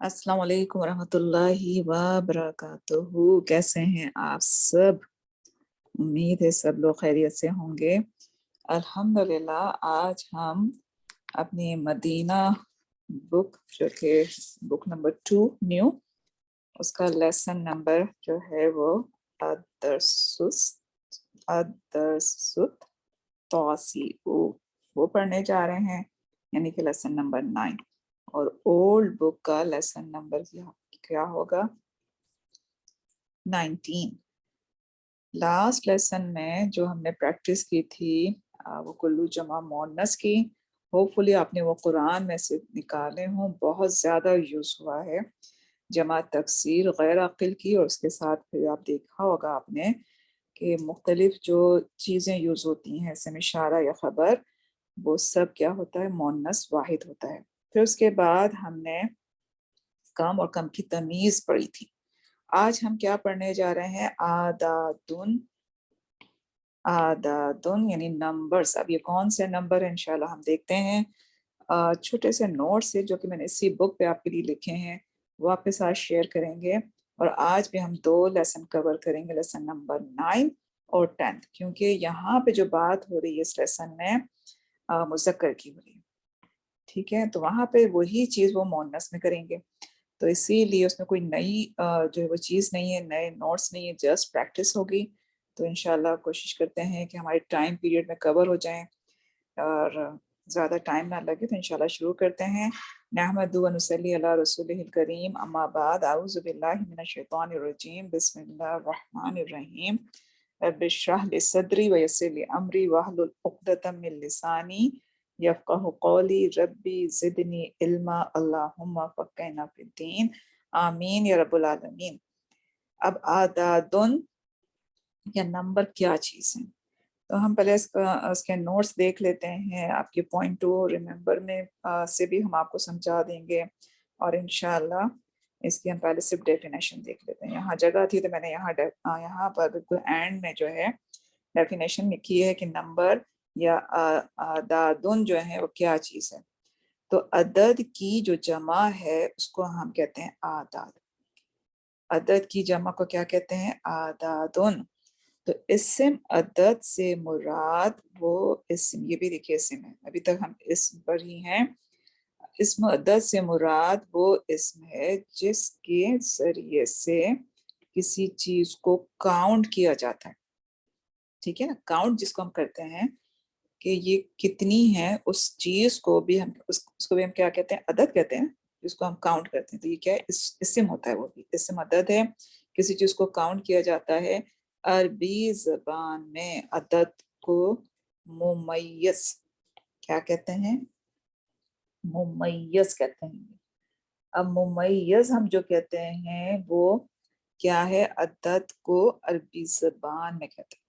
अस्सलाम वालेकुम रहमतुल्लाहि व बरकातुहू। कैसे हैं आप सब? उम्मीद है सब लोग खैरियत से होंगे। अल्हम्दुलिल्लाह आज हम अपनी मदीना बुक जो कि बुक नंबर 2 न्यू, उसका लेसन नंबर जो है वो अदरसुत तौसीउ वो पढ़ने जा रहे हैं, यानी कि लेसन नंबर 9। और ओल्ड बुक का लेसन नंबर क्या होगा? 19। लास्ट लेसन में जो हमने प्रैक्टिस की थी वो कुल्लू जमा मोनस की। होपफुली आपने वो कुरान में से निकाले हों। बहुत ज़्यादा यूज़ हुआ है जमा तकसीर गैर अक़िल की, और उसके साथ फिर आप देखा होगा आपने कि मुख्तलिफ जो चीज़ें यूज़ होती हैं, जैसे इशारा या ख़बर, वो सब क्या होता है? मोनस वाहिद होता है। फिर उसके बाद हमने कम और कम की तमीज़ पढ़ी थी। आज हम क्या पढ़ने जा रहे हैं? आदादुन यानी नंबर्स। अब ये कौन से नंबर हैं इंशाल्लाह हम देखते हैं। छोटे से नोट से जो कि मैंने इसी बुक पे आपके लिए लिखे हैं वो आपके साथ शेयर करेंगे। और आज भी हम 2 लेसन कवर करेंगे, लेसन नंबर 9 और 10, क्योंकि यहाँ पे जो बात हो रही है इस लेसन में मुज़क्कर की हो रही है। ठीक है, तो वहाँ पे वही चीज़ वो मुअन्नस में करेंगे, तो इसीलिए उसमें कोई नई जो है वो चीज़ नहीं है, नए नोट्स नहीं है, जस्ट प्रैक्टिस होगी। तो इंशाल्लाह कोशिश करते हैं कि हमारे टाइम पीरियड में कवर हो जाएँ और ज़्यादा टाइम ना लगे। तो इंशाल्लाह शुरू करते हैं। नहमदु व नुसल्ली अला रसूलिहिल करीम, अम्मा बाद, अऊज़ु बिल्लाहि मिनश शैतानिर रजीम, बिस्मिल्लाहिर रहमानिर रहीम। रब्बि इश्रह ली सदरी व यस्सिर ली अमरी वहलुल उक़दतम मिन लिसानी यफ़क़हु क़ौली रब्बी ज़िदनी इल्मा अल्लाहुम्मा फ़क़्हिना फ़िद्दीन आमीन या रब्बुल आलमीन। अब आदादुन या नंबर क्या चीज़ है, तो हम पहले इसके नोट्स देख लेते हैं। आपके पॉइंट टू रिमेंबर में से भी हम आपको समझा देंगे, और इंशाल्लाह इसकी हम पहले सिर्फ डेफिनेशन देख लेते हैं। यहाँ जगह थी तो मैंने यहाँ पर बिल्कुल एंड में जो है डेफिनेशन लिखी है कि नंबर या आदादुन जो है वो क्या चीज़ है। तो अदद की जो जमा है उसको हम कहते हैं आदाद। अदद की जमा को क्या कहते हैं? आदादुन। तो इस्म अदद से मुराद वो इस्म, ये भी देखिए इस्म है, अभी तक हम इस्म पर ही हैं। इस्म अदद से मुराद वो इस्म है जिसके जरिए से किसी चीज को काउंट किया जाता है। ठीक है ना, काउंट जिसको हम करते हैं कि ये कितनी है, उस चीज को भी हम उसको भी हम क्या कहते हैं? अदद कहते हैं, जिसको हम काउंट करते हैं। तो ये क्या है? इस्म होता है, वो भी इस्म अदद है, किसी चीज को काउंट किया जाता है। अरबी जबान में अदद को मुमय्यज क्या कहते हैं? मुमय्यज कहते हैं। अब मुमय्यज हम जो कहते हैं वो क्या है? अदद को अरबी जबान में कहते हैं,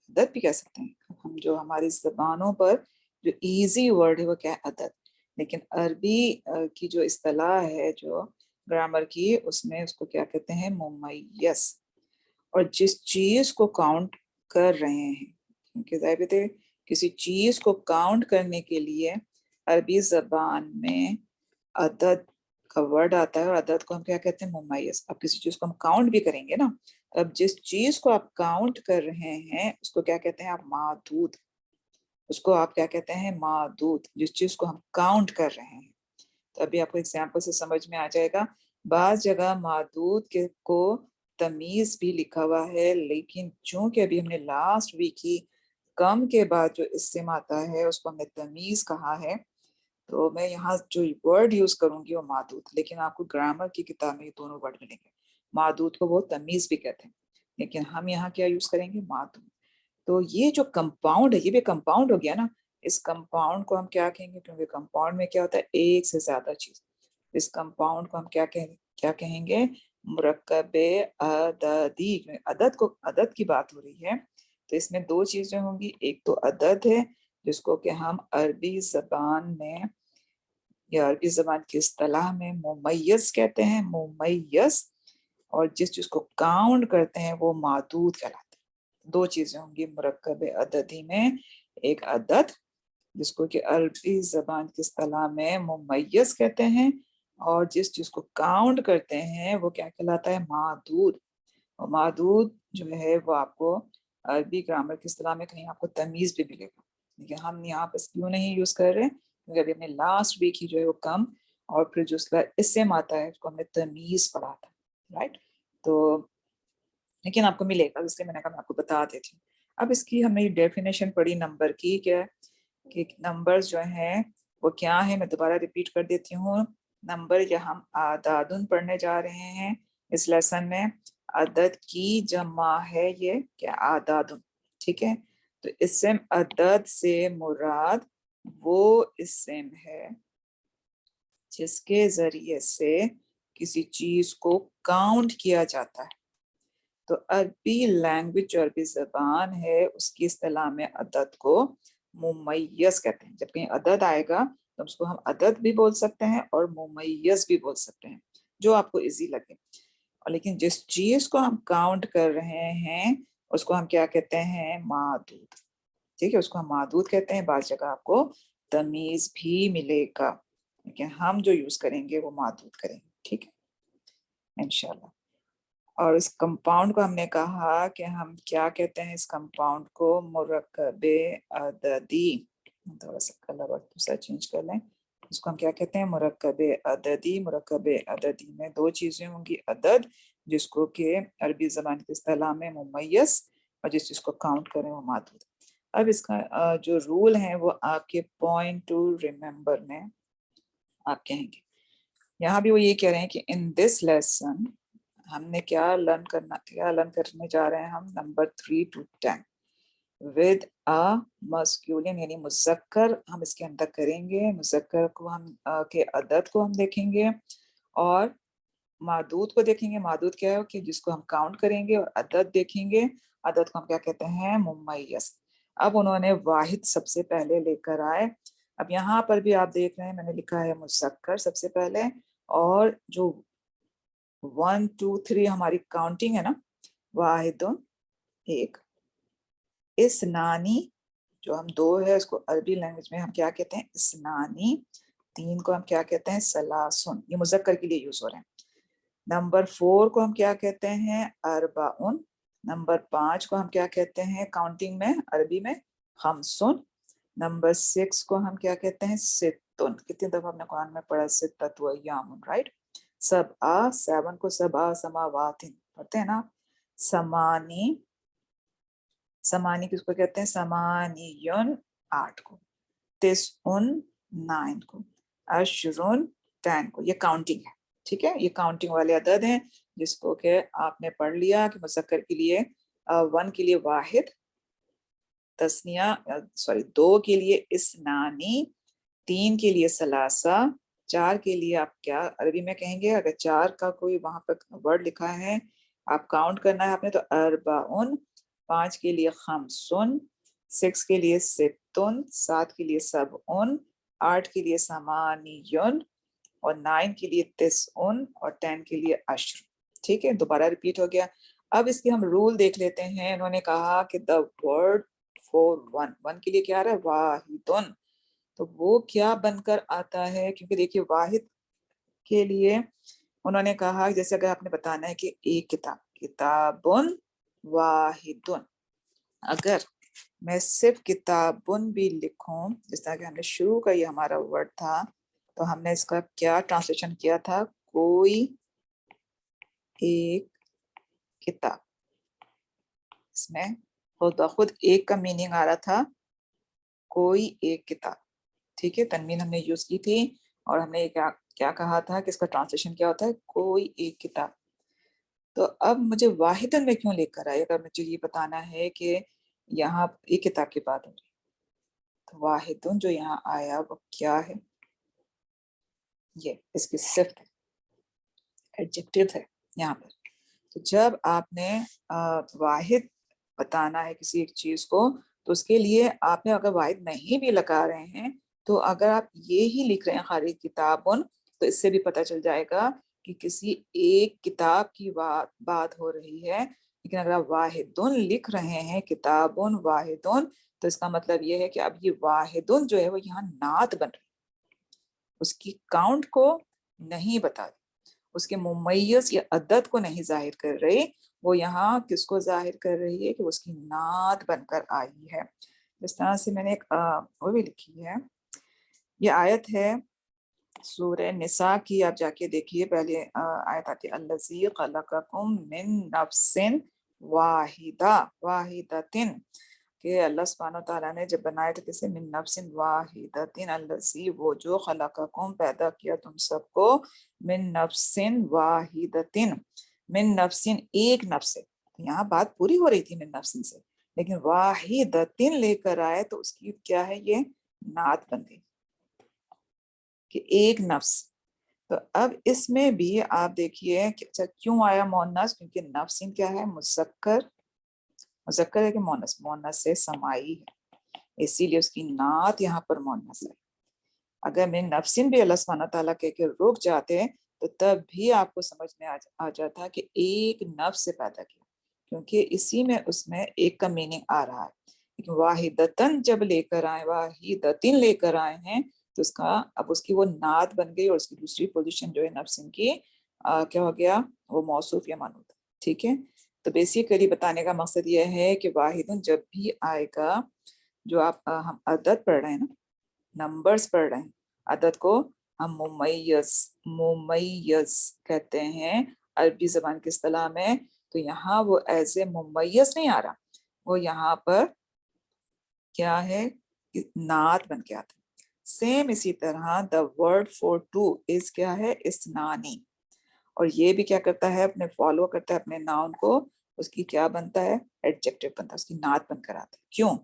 अदद भी कह सकते हैं हम। जो हमारी जबानों पर जो इजी वर्ड है वो क्या है? अदद। लेकिन अरबी की जो इस्तिलाह है, जो ग्रामर की, उसमें उसको क्या कहते हैं? मुमय्यज। और जिस चीज को काउंट कर रहे हैं, क्योंकि ज़ाहिर है किसी चीज को काउंट करने के लिए अरबी जबान में अदद का वर्ड आता है, और अदद को हम क्या कहते हैं? मुमय्यज। अब किसी चीज को हम काउंट भी करेंगे ना, अब जिस चीज को आप काउंट कर रहे हैं उसको क्या कहते हैं? आप मादूद। उसको आप क्या कहते हैं? मादूद, जिस चीज को हम काउंट कर रहे हैं। तो अभी आपको एग्जाम्पल से समझ में आ जाएगा। बाज जगह मादूद के को तमीज भी लिखा हुआ है, लेकिन चूंकि अभी हमने लास्ट वीक ही कम के बाद जो इस्म आता है उसको हमने तमीज कहा है, तो मैं यहाँ जो वर्ड यूज करूंगी वो मादूद। लेकिन आपको ग्रामर की किताब में ये दोनों वर्ड मिलेंगे। मादूद को वो तमीज भी कहते हैं, लेकिन हम यहाँ क्या यूज करेंगे? मादूद। तो ये जो कंपाउंड है, ये भी कंपाउंड हो गया ना। इस कंपाउंड को हम क्या कहेंगे? क्योंकि कंपाउंड में क्या होता है? एक से ज्यादा चीज। इस कंपाउंड को हम क्या कहेंगे? मुरक्कबे अददी। अदद को, अदद की बात हो रही है, तो इसमें दो चीजें होंगी। एक तो अदद है जिसको कि हम अरबी जबान में या अरबी जबान की इस्तिलाह में मुमय्यज कहते हैं, मुमय्यज। और जिस चीज को काउंट करते हैं वो मादूद कहलाता है। दो चीजें होंगी मुरक्कब अददी में। एक अदद जिसको कि अरबी जबान की इस्तिलाह में मुमय्यज कहते हैं, और जिस चीज को काउंट करते हैं वो क्या कहलाता है, मादूद। और मादूद जो है वो आपको अरबी ग्रामर की इस्तिलाह में कहीं आपको तमीज भी मिलेगा, लेकिन हम यहाँ पर क्यों नहीं यूज कर रहे, क्योंकि अभी हमने लास्ट वीक ही जो है वो कम और फिर जो उसके बाद इसम आता है उसको हमने तमीज पढ़ा था, राइट। तो लेकिन आपको मिलेगा, इसलिए मैंने कहा मैं आपको बता देती हूँ। अब इसकी हमने डेफिनेशन पढ़ी नंबर की, क्या कि नंबर्स जो हैं वो क्या है, मैं दोबारा रिपीट कर देती हूँ। नंबर या हम आदादुन पढ़ने जा रहे हैं इस लेसन में। अदद की जमा है ये क्या, आदादुन, ठीक है। तो इसम अदद से मुराद वो इसम है जिसके जरिए से किसी चीज को काउंट किया जाता है। तो अरबी लैंग्वेज जो अरबी जबान है उसकी इस्तिलाह में अदद को मुमय्यज कहते हैं। जब कहीं अदद आएगा तो उसको हम अदद भी बोल सकते हैं और मुमय्यज भी बोल सकते हैं, जो आपको इजी लगे। और लेकिन जिस चीज को हम काउंट कर रहे हैं उसको हम क्या कहते हैं, मादूद, ठीक है, उसको हम मादूद कहते हैं। बाज़ जगह आपको तमीज भी मिलेगा, लेकिन हम जो यूज करेंगे वो मादूद करेंगे, ठीक है इंशाल्लाह। और इस कंपाउंड को हमने कहा कि हम क्या कहते हैं, इस कंपाउंड को मुरक्कबे अददी। थोड़ा सा कलर और दूसरा चेंज कर लें। इसको हम क्या कहते हैं, मुरक्कबे अददी। मुरक्कबे अददी में दो चीजें होंगी, अदद जिसको कि अरबी जबान की इस्तिलाह में मुमय्यज, और जिस चीज को काउंट करें वो मादूद। अब इसका जो रूल है वो आपके पॉइंट टू रिमेम्बर में आप कहेंगे। यहाँ भी वो ये कह रहे हैं कि इन दिस लेसन हमने क्या लर्न करने जा रहे हैं हम, number 3 to 10 with a masculine यानी मुज़क्कर हम इसके अंदर करेंगे। मुज़क्कर को हम के अदद को हम देखेंगे और मादूद को देखेंगे। मादूद क्या है कि जिसको हम काउंट करेंगे, और अदद देखेंगे। अदद को हम क्या कहते हैं, मुमय्यज। अब उन्होंने वाहिद सबसे पहले लेकर आए। अब यहाँ पर भी आप देख रहे हैं मैंने लिखा है मुज़क्कर सबसे पहले, और जो 1 2 3 हमारी काउंटिंग है ना, वाहिदुन एक, इसनानी जो हम दो है उसको अरबी लैंग्वेज में हम क्या कहते हैं, इसनानी। तीन को हम क्या कहते हैं, सलासुन, ये मुज़क्कर के लिए यूज हो रहे हैं। नंबर 4 को हम क्या कहते हैं, अरबाउन। नंबर 5 को हम क्या कहते हैं काउंटिंग में अरबी में, खमसुन। नंबर 6 को हम क्या कहते हैं, सित्तुन। कितनी दफा हमने कुरान में पढ़ा, सित्तत व अय्यामुन, राइट। सब आ, 7 को सब आ समावातिन पढ़ते हैं ना। समानी, समानी किसको कहते हैं, समानियुन 8 को। तिसउन 9 को। अशरुन 10 को। ये काउंटिंग है, ठीक है, ये काउंटिंग वाले अदद हैं जिसको कि आपने पढ़ लिया कि मुज़क्कर के लिए 1 के लिए वाहिद, तस्निया सॉरी 2 के लिए इसनानी, 3 के लिए सलासा, 4 के लिए आप क्या अरबी में कहेंगे, अगर 4 का कोई वहां पर वर्ड लिखा है आप काउंट करना है आपने तो अरबाउन। 5 के लिए खमसुन, 6 के लिए सित्तुन, 7 के लिए सबउन, 8 के लिए समानियुन, और 9 के लिए तिसउन, और 10 के लिए अश्र। ठीक है, दोबारा रिपीट हो गया। अब इसके हम रूल देख लेते हैं। इन्होंने कहा कि the word for one, one के लिए क्या आ रहा है, वाहिदुन। तो वो क्या बनकर आता है, क्योंकि देखिए वाहिद के लिए उन्होंने कहा जैसे अगर आपने बताना है कि एक किताब, किताबुन वाहिदुन, अगर मैं सिर्फ किताबुन भी लिखूं, जिस तरह कि हमने शुरू का ये हमारा वर्ड था, तो हमने इसका क्या ट्रांसलेशन किया था, कोई एक किताब। इसमें खुद ब खुद एक का मीनिंग आ रहा था, कोई एक किताब, ठीक है, तनवीन हमने यूज की थी। और हमने क्या क्या कहा था कि इसका ट्रांसलेशन क्या होता है, कोई एक किताब। तो अब मुझे वाहिदन में क्यों लेकर आए, अगर मुझे ये बताना है कि यहाँ एक किताब की बात हो रही है, तो वाहिदुन जो यहाँ आया वो क्या है, ये इसकी सिफ्त है, एडजेक्टिव है यहाँ पर। तो जब आपने वाहिद बताना है किसी एक चीज को, तो उसके लिए आपने अगर वाहिद नहीं भी लगा रहे हैं, तो अगर आप ये ही लिख रहे हैं खाली किताबुन, तो इससे भी पता चल जाएगा कि किसी एक किताब की बात हो रही है। लेकिन अगर आप वाहिदुन लिख रहे हैं, किताबुन वाहिदुन, तो इसका मतलब ये है कि अब ये वाहिदुन जो है वो यहाँ नात बन रही है। उसकी काउंट को نہیں بتا رہی، اس کے ممیز یا عدد کو نہیں ظاہر کر رہی، وہ یہاں کس کو ظاہر کر رہی ہے کہ اس کی نعت بن کر آئی ہے. اس طرح سے میں نے ایک وہ بھی لکھی ہے. یہ آیت ہے سورہ نساء کی، آپ جا کے دیکھیے. پہلے آیت آتی ہے الذی خلقکم من نفس واحدۃ، کہ اللہ سبحانہ تعالیٰ نے جب بنایا تھا کسے، من نفس واحدۃ، الذی وہ جو خلقکم پیدا کیا تم سب کو، من نفس واحدۃ، من نفس ایک نفس سے. یہاں بات پوری ہو رہی تھی من نفس سے، لیکن واحدۃ لے کر آئے تو اس کی کیا ہے، یہ نعت بن گئی کہ ایک نفس. تو اب اس میں بھی آپ دیکھیے کہ اچھا کیوں آیا مؤنث، کیونکہ نفس کیا ہے، مذکر ہے کہ مؤنث، مؤنث سے سمائی ہے، اسی لیے اس کی نعت یہاں پر مؤنث ہے. اگر میں نفسن بھی اللہ سبحانہ تعالیٰ کہہ کے رک جاتے تو تب بھی آپ کو سمجھ میں آ جاتا کہ ایک نفس سے پیدا کیا، کیونکہ اسی میں اس میں ایک کا میننگ آ رہا ہے. لیکن واحدتن جب لے کر آئے، واحدتن لے کر آئے ہیں، تو اس کا اب اس کی وہ نعت بن گئی، اور اس کی دوسری پوزیشن جو ہے نفسن کی کیا ہو گیا، وہ موصوف یا منعوت. ٹھیک ہے. تو بیسیکلی بتانے کا مقصد یہ ہے کہ واحدن جب بھی آئے گا، جو آپ ہم عدد پڑھ رہے ہیں نا، نمبرز پڑھ رہے ہیں، عدد کو ہم ممیز کہتے ہیں عربی زبان کی اصطلاح میں. تو یہاں وہ ایز اے ممیز نہیں آ رہا، وہ یہاں پر کیا ہے، نعت بن کے آتا ہے. سیم اسی طرح the word for two is کیا ہے، اسنانی، اور یہ بھی کیا کرتا ہے، اپنے فالو کرتا ہے اپنے ناؤن کو، اس کی کیا بنتا ہے، ایڈجیکٹو بنتا ہے، اس کی نعت بن کر آتا ہے. کیوں؟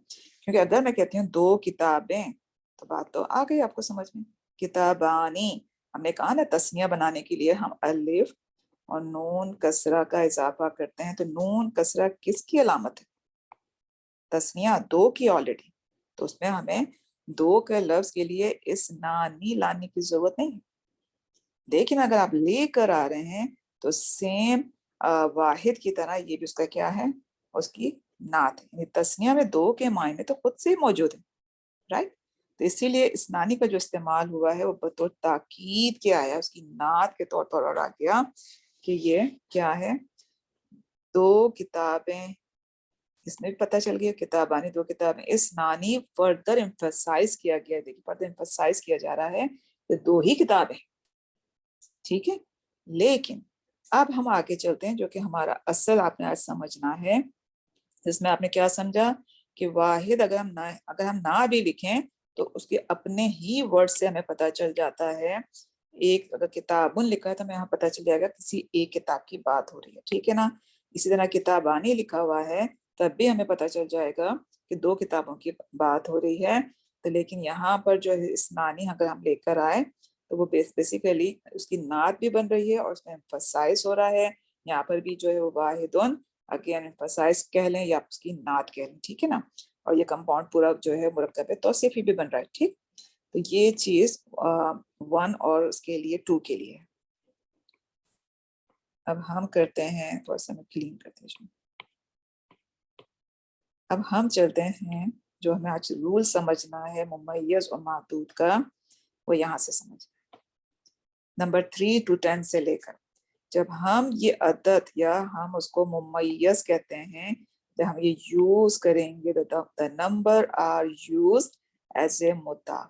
کیونکہ اگر میں کہتی ہوں دو کتابیں، تو بات تو آ گئی آپ کو سمجھ میں. کتابانی، ہم نے کہا نا تسنیہ بنانے کے لیے ہم الف اور نون کسرہ کا اضافہ کرتے ہیں. تو نون کسرہ کس کی علامت ہے، تسنیہ دو کی آلریڈی، تو اس میں ہمیں دو کے لفظ کے لیے اسنانی لانے کی ضرورت نہیں ہے. لیکن اگر آپ لے کر آ رہے ہیں تو سیم واحد کی طرح یہ بھی اس کا کیا ہے، اس کی نعت ہے. یعنی تسنیہ میں دو کے معنی تو خود سے ہی موجود ہے، رائٹ. تو اسی لیے اسنانی کا جو استعمال ہوا ہے وہ بطور تاکید کے آیا، اس کی نعت کے طور پر اور آ گیا کہ یہ کیا ہے، دو کتابیں. اس میں بھی پتہ چل گیا کتابانی، دو کتابیں. اسنانی فردر ایمفسائز کیا گیا، دیکھیے فردر ایمفسائز کیا جا رہا ہے کہ دو ہی کتابیں. ٹھیک ہے. لیکن اب ہم آگے چلتے ہیں، جو کہ ہمارا اصل آپ نے آج سمجھنا ہے. جس میں آپ نے کیا سمجھا کہ واحد اگر ہم نہ بھی لکھیں تو اس کے اپنے ہی ورڈ سے ہمیں پتہ چل جاتا ہے. ایک اگر کتابن لکھا ہے تو ہمیں یہاں پتہ چل جائے گا کسی ایک کتاب کی بات ہو رہی ہے. ٹھیک ہے نا. اسی طرح کتابانی لکھا ہوا ہے تب بھی ہمیں پتہ چل جائے گا کہ دو کتابوں کی بات ہو رہی ہے. تو لیکن یہاں پر جو ہے اسنانی اگر ہم لے کر آئے تو وہ بیسیکلی اس کی نعت بھی بن رہی ہے اور اس میں ایمفسائز ہو رہا ہے. یہاں پر بھی جو ہے وہ واحدن اگین ایمفسائز کہہ لیں یا اس کی نعت کہہ لیں. ٹھیک ہے نا. اور یہ کمپاؤنڈ پورا جو ہے مرکب ہے، توصیفی بھی بن رہا ہے. ٹھیک. تو یہ چیز 1 اور اس کے لیے 2 کے لیے. اب ہم کرتے ہیں تھوڑا سا میں کلین کرتے ہیں. اب ہم چلتے ہیں، جو ہمیں آج رول سمجھنا ہے ممیز اور معدود کا، وہ یہاں سے سمجھ نمبر 3 to 10 سے لے کر. جب ہم یہ عدد یا ہم اس کو ممیز کہتے ہیں، جب ہم یہ یوز کریں گے the number are used as a مضاف.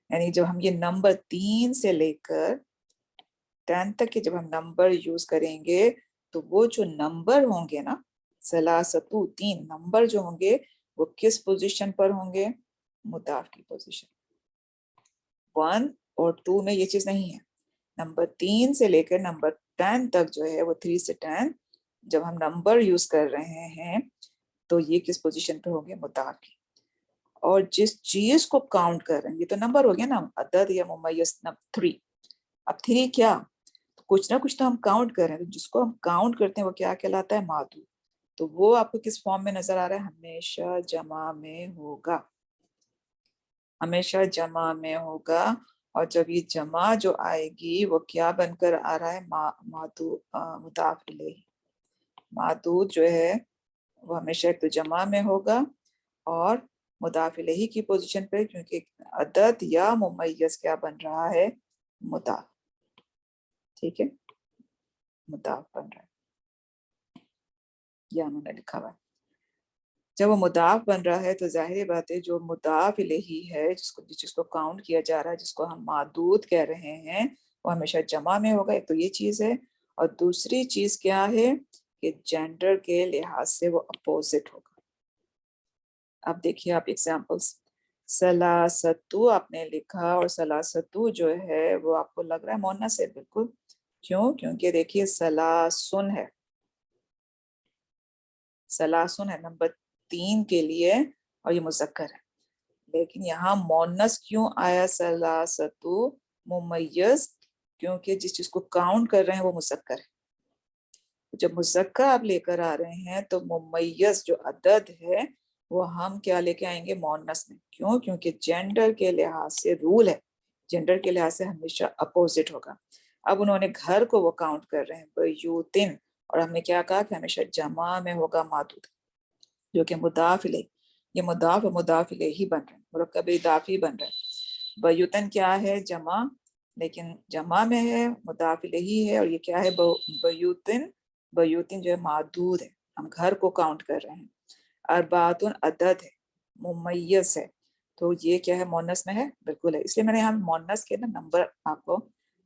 یعنی جب ہم یہ نمبر 3 سے لے کر 10 تک کے جب ہم نمبر یوز کریں گے تو وہ جو نمبر ہوں گے نا، ثلاثتو 3 نمبر جو ہوں گے وہ کس پوزیشن پر ہوں گے، مضاف کی پوزیشن. 1 اور 2 میں یہ چیز نہیں ہے. نمبر 3 سے لے کر نمبر 10 تک جو ہے وہ 3 سے 10 جب ہم نمبر یوز کر رہے ہیں تو یہ کس پوزیشن پہ ہوں گے، مضاف کی. اور جس چیز کو کاؤنٹ کر رہے ہیں، یہ تو نمبر ہو گیا نا، عدد یا ممیز 3. اب 3 کیا، کچھ نہ کچھ تو ہم کاؤنٹ کر رہے ہیں، جس کو ہم کاؤنٹ کرتے ہیں وہ کیا کہلاتا ہے، معدود. تو وہ آپ کو کس فارم میں نظر آ رہا ہے، ہمیشہ جمع میں ہوگا، ہمیشہ جمع میں ہوگا. اور جب یہ جمع جو آئے گی وہ کیا بن کر آ رہا ہے، مضاف الیہ. معدود جو ہے وہ ہمیشہ ایک تو جمع میں ہوگا اور مضاف الیہ کی پوزیشن پہ، کیونکہ عدد یا ممیز کیا بن رہا ہے، مضاف. ठीक है, मुदाफ बन रहा है, या उन्होंने लिखा हुआ है। जब वो मुदाफ बन रहा है तो जाहिर बात है जो मुदाफ इलैही है, जिसको काउंट किया जा रहा है, जिसको हम मादूद कह रहे हैं, वो हमेशा जमा में होगा। एक तो ये चीज है, और दूसरी चीज क्या है कि जेंडर के लिहाज से वो अपोजिट होगा। अब देखिए आप एग्जांपल्स, सलासतु आपने लिखा, और सलासतु जो है वो आपको लग रहा है मोनस है, बिल्कुल। क्यों? क्योंकि देखिए सलासुन है, सलासुन है नंबर 3 के लिए, और ये मुज़क्कर है। लेकिन यहाँ मोनस क्यों आया सलासतु मुमय्यज? क्योंकि जिस चीज को काउंट कर रहे हैं वो मुज़क्कर है। जब मुज़क्कर आप लेकर आ रहे हैं तो मुमय्यज जो अदद है वो हम क्या लेके आएंगे? मोनस में। क्यों? क्योंकि जेंडर के लिहाज से रूल है, जेंडर के लिहाज से हमेशा अपोजिट होगा। अब उन्होंने घर को वो काउंट कर रहे हैं बयूतिन, और हमने क्या कहा कि हमेशा जमा में होगा मादूद, जो कि मुदाफ इलैह, ये मुदाफ और मुदाफ इलैह ही बन रहे हैं, मुरक्कब इदाफी बन रहे हैं। बयूतन क्या है? जमा, लेकिन जमा में है, मुदाफ इलैही है, और ये क्या है? बयूतिन, बयूतिन जो है मादूद है, हम घर को काउंट कर रहे हैं। अरबातुन अदद है, मुमय्यज है, तो ये क्या है? मोनस में है, बिल्कुल है। इसलिए मैंने यहाँ मोनस के ना नंबर आपको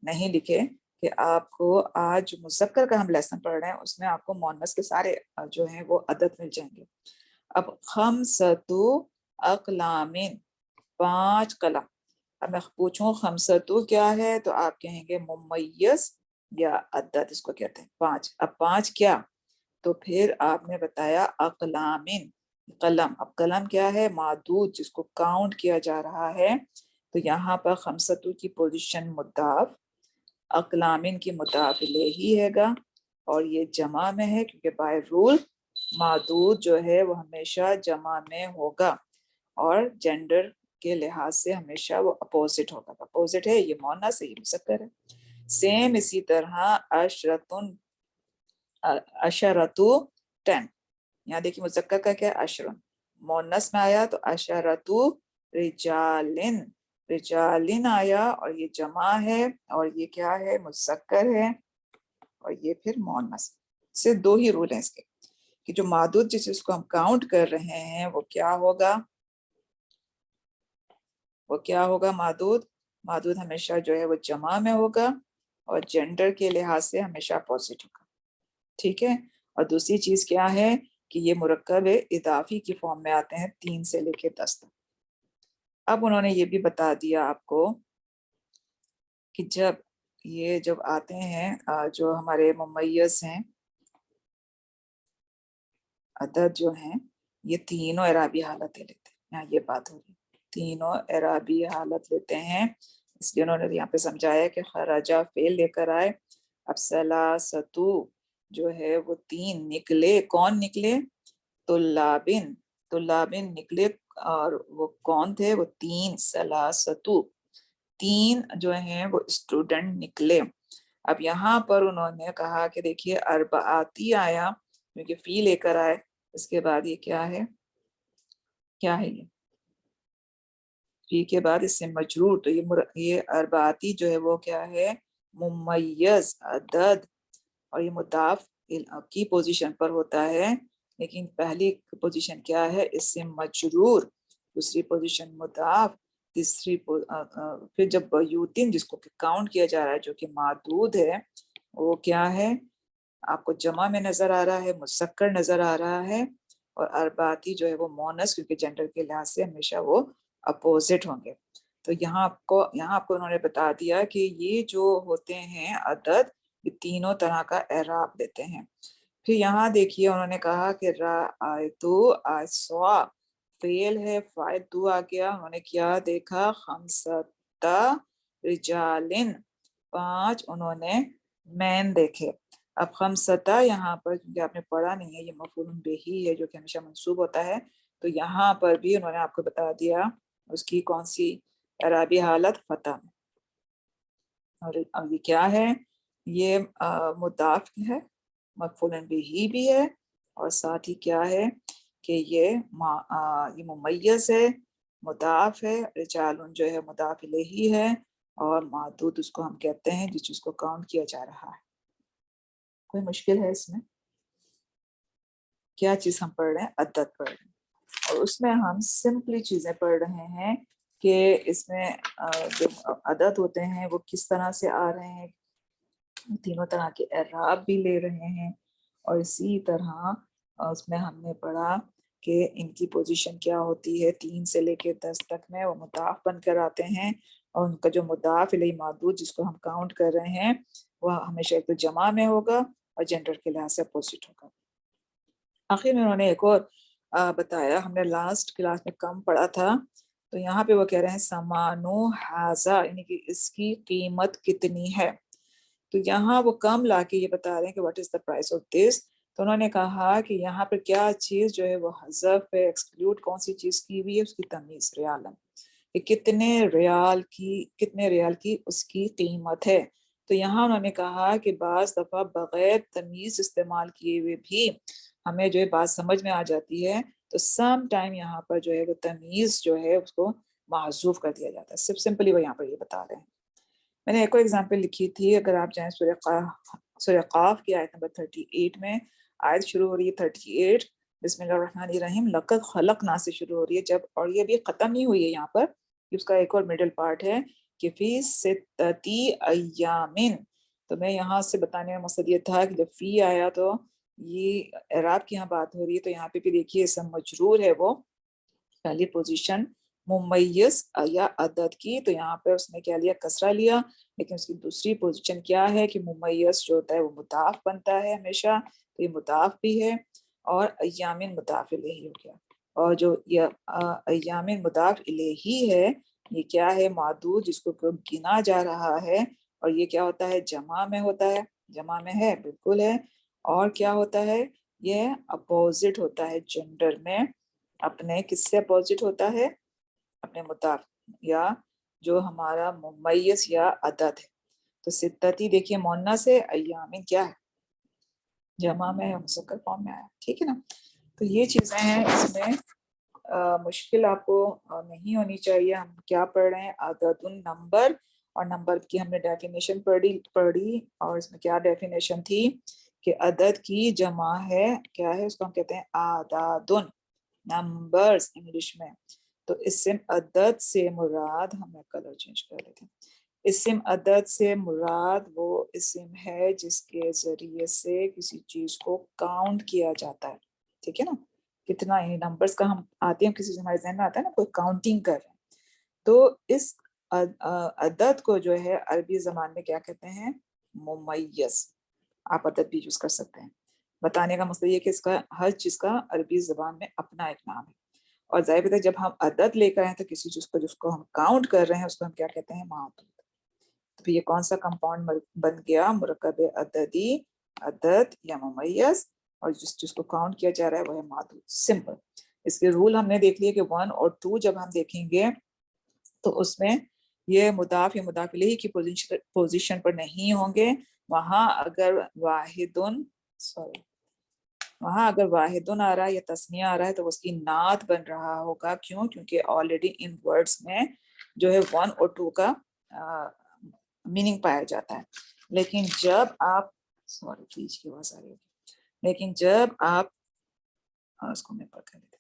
नहीं लिखे, कि आपको आज मुज़क्कर का हम लेसन पढ़ रहे हैं, उसमें आपको मोनस के सारे जो हैं वो अदद मिल जाएंगे। अब खमसतु अक़लामिन, 5 कलम। अब मैं पूछूं खमसतु क्या है, तो आप कहेंगे मुमय्यज या अदद, इसको कहते हैं 5। अब 5 क्या? तो फिर आपने बताया अक़लामिन, कलम। अब कलम क्या है? मादूद, जिसको काउंट किया जा रहा है। तो यहाँ पर खमसतु की पोजीशन मुदाफ, अक़लामिन की मुदाफ इलैही हैगा, और ये जमा में है, क्योंकि बाय रूल मादूद जो है वो हमेशा जमा में होगा, और जेंडर के लिहाज से हमेशा वो अपोजिट होगा। अपोजिट है, ये मोनस है, ये मुज़क्कर है। सेम इसी तरह अशरतुन, अशरतु 10, यहाँ देखिए मुज़क्कर का क्या है? अशरुन। मोनस में आया तो अशरतु रिजालिन, रिजालिन आया, और ये जमा है, और ये क्या है? मुज़क्कर है, और ये फिर मोनस। से 2 ही रूल हैं इसके, कि जो मादूद जिस चीज हम काउंट कर रहे हैं वो क्या होगा? वो क्या होगा? मादूद, मादूद हमेशा जो है वो जमा में होगा, और जेंडर के लिहाज से हमेशा अपोजिट होगा। ठीक है। और दूसरी चीज क्या है कि ये मुरक्कब इदाफी की फॉर्म में आते हैं 3 से लेके 10 तक। अब उन्होंने ये भी बता दिया आपको कि जब आते हैं जो हमारे मुमय्यज हैं, अदद जो हैं, ये तीनों एराबी हालतें लेते हैं। यहाँ ये बात हो रही है, तीनों एराबी हालत लेते हैं। इसलिए उन्होंने यहाँ पे समझाया कि खराजा फेल लेकर आए। अब सलासतु जो है वो 3 निकले। कौन निकले? तुल्लाबिन, तुल्लाबिन निकले, और वो कौन थे? वो 3 सलासतु, 3 जो हैं वो स्टूडेंट निकले। अब यहाँ पर उन्होंने कहा कि देखिए अरबाती आया, क्योंकि फी लेकर आए। इसके बाद ये क्या है? क्या है ये? फी के बाद इससे मजरूर, तो ये अरबाती जो है वो क्या है? मुमय्यज अदद, और ये मुदाफ की पोजीशन पर होता है। लेकिन पहली पोजीशन क्या है? इससे मजरूर, दूसरी पोजीशन मुदाफ, फिर जब बयूतिन जिसको काउंट किया जा रहा है, जो कि मादूद है, वो क्या है? आपको जमा में नजर आ रहा है, मुज़क्कर नजर आ रहा है, और अरबाती जो है वो मोनस, क्योंकि जेंडर के लिहाज से हमेशा वो अपोजिट होंगे। तो यहाँ आपको उन्होंने बता दिया कि ये जो होते हैं अदद, ये तीनों तरह का एराब देते हैं। फिर यहाँ देखिए उन्होंने कहा कि रायतु आसवा फेल है, फाइल तू आ गया। उन्होंने क्या देखा? खमसता रिजालिन, 5 उन्होंने मैन देखे। अब खमसता यहाँ पर, क्योंकि आपने पढ़ा नहीं है, ये मफूल बिही है जो कि हमेशा मंसूब होता है, तो यहाँ पर भी उन्होंने आपको बता दिया उसकी कौन सी अराबी हालत? फतह में। और अब ये क्या है? ये मुदाफ है, मफूल बिही भी है, और साथ ही क्या है कि ये मुमय्यज है, मुदाफ है। रिजालुन जो है मुदाफ इलैही है, اور معدود اس کو ہم کہتے ہیں جس چیز کو کاؤنٹ کیا جا رہا ہے. کوئی مشکل ہے اس میں؟ کیا چیز ہم پڑھ رہے ہیں؟ عدد پڑھ رہے ہیں، اور اس میں ہم سمپلی چیزیں پڑھ رہے ہیں کہ اس میں جو عدد ہوتے ہیں وہ کس طرح سے آ رہے ہیں، تینوں طرح کے اعراب بھی لے رہے ہیں، اور اسی طرح اس میں ہم نے پڑھا کہ ان کی پوزیشن کیا ہوتی ہے 3 سے لے کے 10 تک میں وہ مضاف بن کر آتے ہیں، اور ان کا جو مضاف الیہ معدود جس کو ہم کاؤنٹ کر رہے ہیں وہ ہمیشہ ایک تو جمع میں ہوگا اور جنڈر کے لحاظ سے اپوزٹ ہوگا. آخر میں انہوں نے ایک اور بتایا، ہم نے لاسٹ کلاس میں کم پڑھا تھا، تو یہاں پہ وہ کہہ رہے ہیں سمانو حاضا، یعنی کہ اس کی قیمت کتنی ہے. تو یہاں وہ کم لا کے یہ بتا رہے ہیں کہ what is the price of this. تو انہوں نے کہا کہ یہاں پر کیا چیز جو ہے وہ حذف ہے، ایکسکلوڈ کون سی چیز کی ہوئی ہے، اس کی تمیز ریالن، کہ کتنے ریال کی اس کی قیمت ہے. تو یہاں انہوں نے کہا کہ بعض دفعہ بغیر تمیز استعمال کیے ہوئے بھی ہمیں جو ہے بات سمجھ میں آ جاتی ہے، تو سم ٹائم یہاں پر جو ہے وہ تمیز جو ہے اس کو محذوف کر دیا جاتا ہے. صرف سمپلی وہ یہاں پر یہ بتا رہے ہیں. میں نے ایک اور ایگزامپل لکھی تھی، اگر آپ جائیں سورہ قاف کی آیت نمبر 38 میں، آیت شروع ہو رہی ہے 38، بسم اللہ الرحمن الرحیم، لقد خلقنا سے شروع ہو رہی ہے جب، اور یہ بھی ختم نہیں ہوئی ہے یہاں پر، اس کا ایک اور مڈل پارٹ ہے کہ فی ستتی ایامن. تو میں یہاں سے بتانے کا مقصد یہ تھا کہ جب فی آیا تو یہ اعراب کی یہاں بات ہو رہی ہے، تو یہاں پہ بھی دیکھیے اسم مجرور ہے، وہ پہلی پوزیشن ممیز یا عدد کی، تو یہاں پہ اس نے کیا لیا، کسرہ لیا، لیکن اس کی دوسری پوزیشن کیا ہے کہ ممیز جو ہوتا ہے وہ مضاف بنتا ہے ہمیشہ، تو یہ مضاف بھی ہے، اور ایامن مضاف الیہ ہو گیا. اور جو ایامن مضاف الیہ ہے یہ کیا ہے، معدود جس کو گنا جا رہا ہے، اور یہ کیا ہوتا ہے، جمع میں ہوتا ہے، جمع میں ہے بالکل ہے، اور کیا ہوتا ہے، یہ اپوزٹ ہوتا ہے جنڈر میں، اپنے کس سے اپوزٹ ہوتا ہے، اپنے مضاف یا جو ہمارا ممیز یا عدد ہے. تو ستتی دیکھیے مؤنث سے، ایامن کیا ہے، جمع میں ہے، مذکر فارم میں آیا، ٹھیک ہے نا. تو یہ چیزیں ہیں، اس میں مشکل آپ کو نہیں ہونی چاہیے. ہم کیا پڑھ رہے ہیں، عدد نمبر، اور نمبر کی ہم نے ڈیفینیشن پڑھی، اور اس میں کیا ڈیفینیشن تھی کہ عدد کی جمع ہے، کیا ہے، اس کو ہم کہتے ہیں اعداد، نمبرز انگلش میں. تو اسم عدد سے مراد، ہمیں کلر چینج کر لیتے ہیں، اسم عدد سے مراد وہ اسم ہے جس کے ذریعے سے کسی چیز کو کاؤنٹ کیا جاتا ہے، ٹھیک ہے نا. کتنا، یعنی نمبرز کا ہم آتے ہیں، کسی ہمارے ذہن میں آتا ہے نا کوئی کاؤنٹنگ کر رہے ہیں، تو اس عدد کو جو ہے عربی زبان میں کیا کہتے ہیں، ممیز. آپ عدد بھی یوز کر سکتے ہیں. بتانے کا مطلب یہ کہ اس کا ہر چیز کا عربی زبان میں اپنا ایک نام ہے، اور ظاہر بات ہے جب ہم عدد لے کر آئے تو کسی چیز کو جس کو ہم کاؤنٹ کر رہے ہیں اس کو ہم کیا کہتے ہیں، معدود. تو پھر یہ کون سا کمپاؤنڈ بن گیا، مرکب عددی، عدد یا ممیز، اور جس چیز کو کاؤنٹ کیا جا رہا ہے وہ ہے معدود. سمپل. اس کے رول ہم نے دیکھ لیے کہ 1 اور 2 جب ہم دیکھیں گے تو اس میں یہ مضاف یا مضاف الیہ کی پوزیشن پر نہیں ہوں گے. وہاں اگر واحدن آ رہا ہے یا تسنیہ آ رہا ہے تو اس کی نعت بن رہا ہوگا. کیوں؟ کیونکہ آلریڈی ان ورڈز میں جو ہے 1 اور 2 کا میننگ پایا جاتا ہے. لیکن جب آپ اس کو میں پڑھ کر لیتے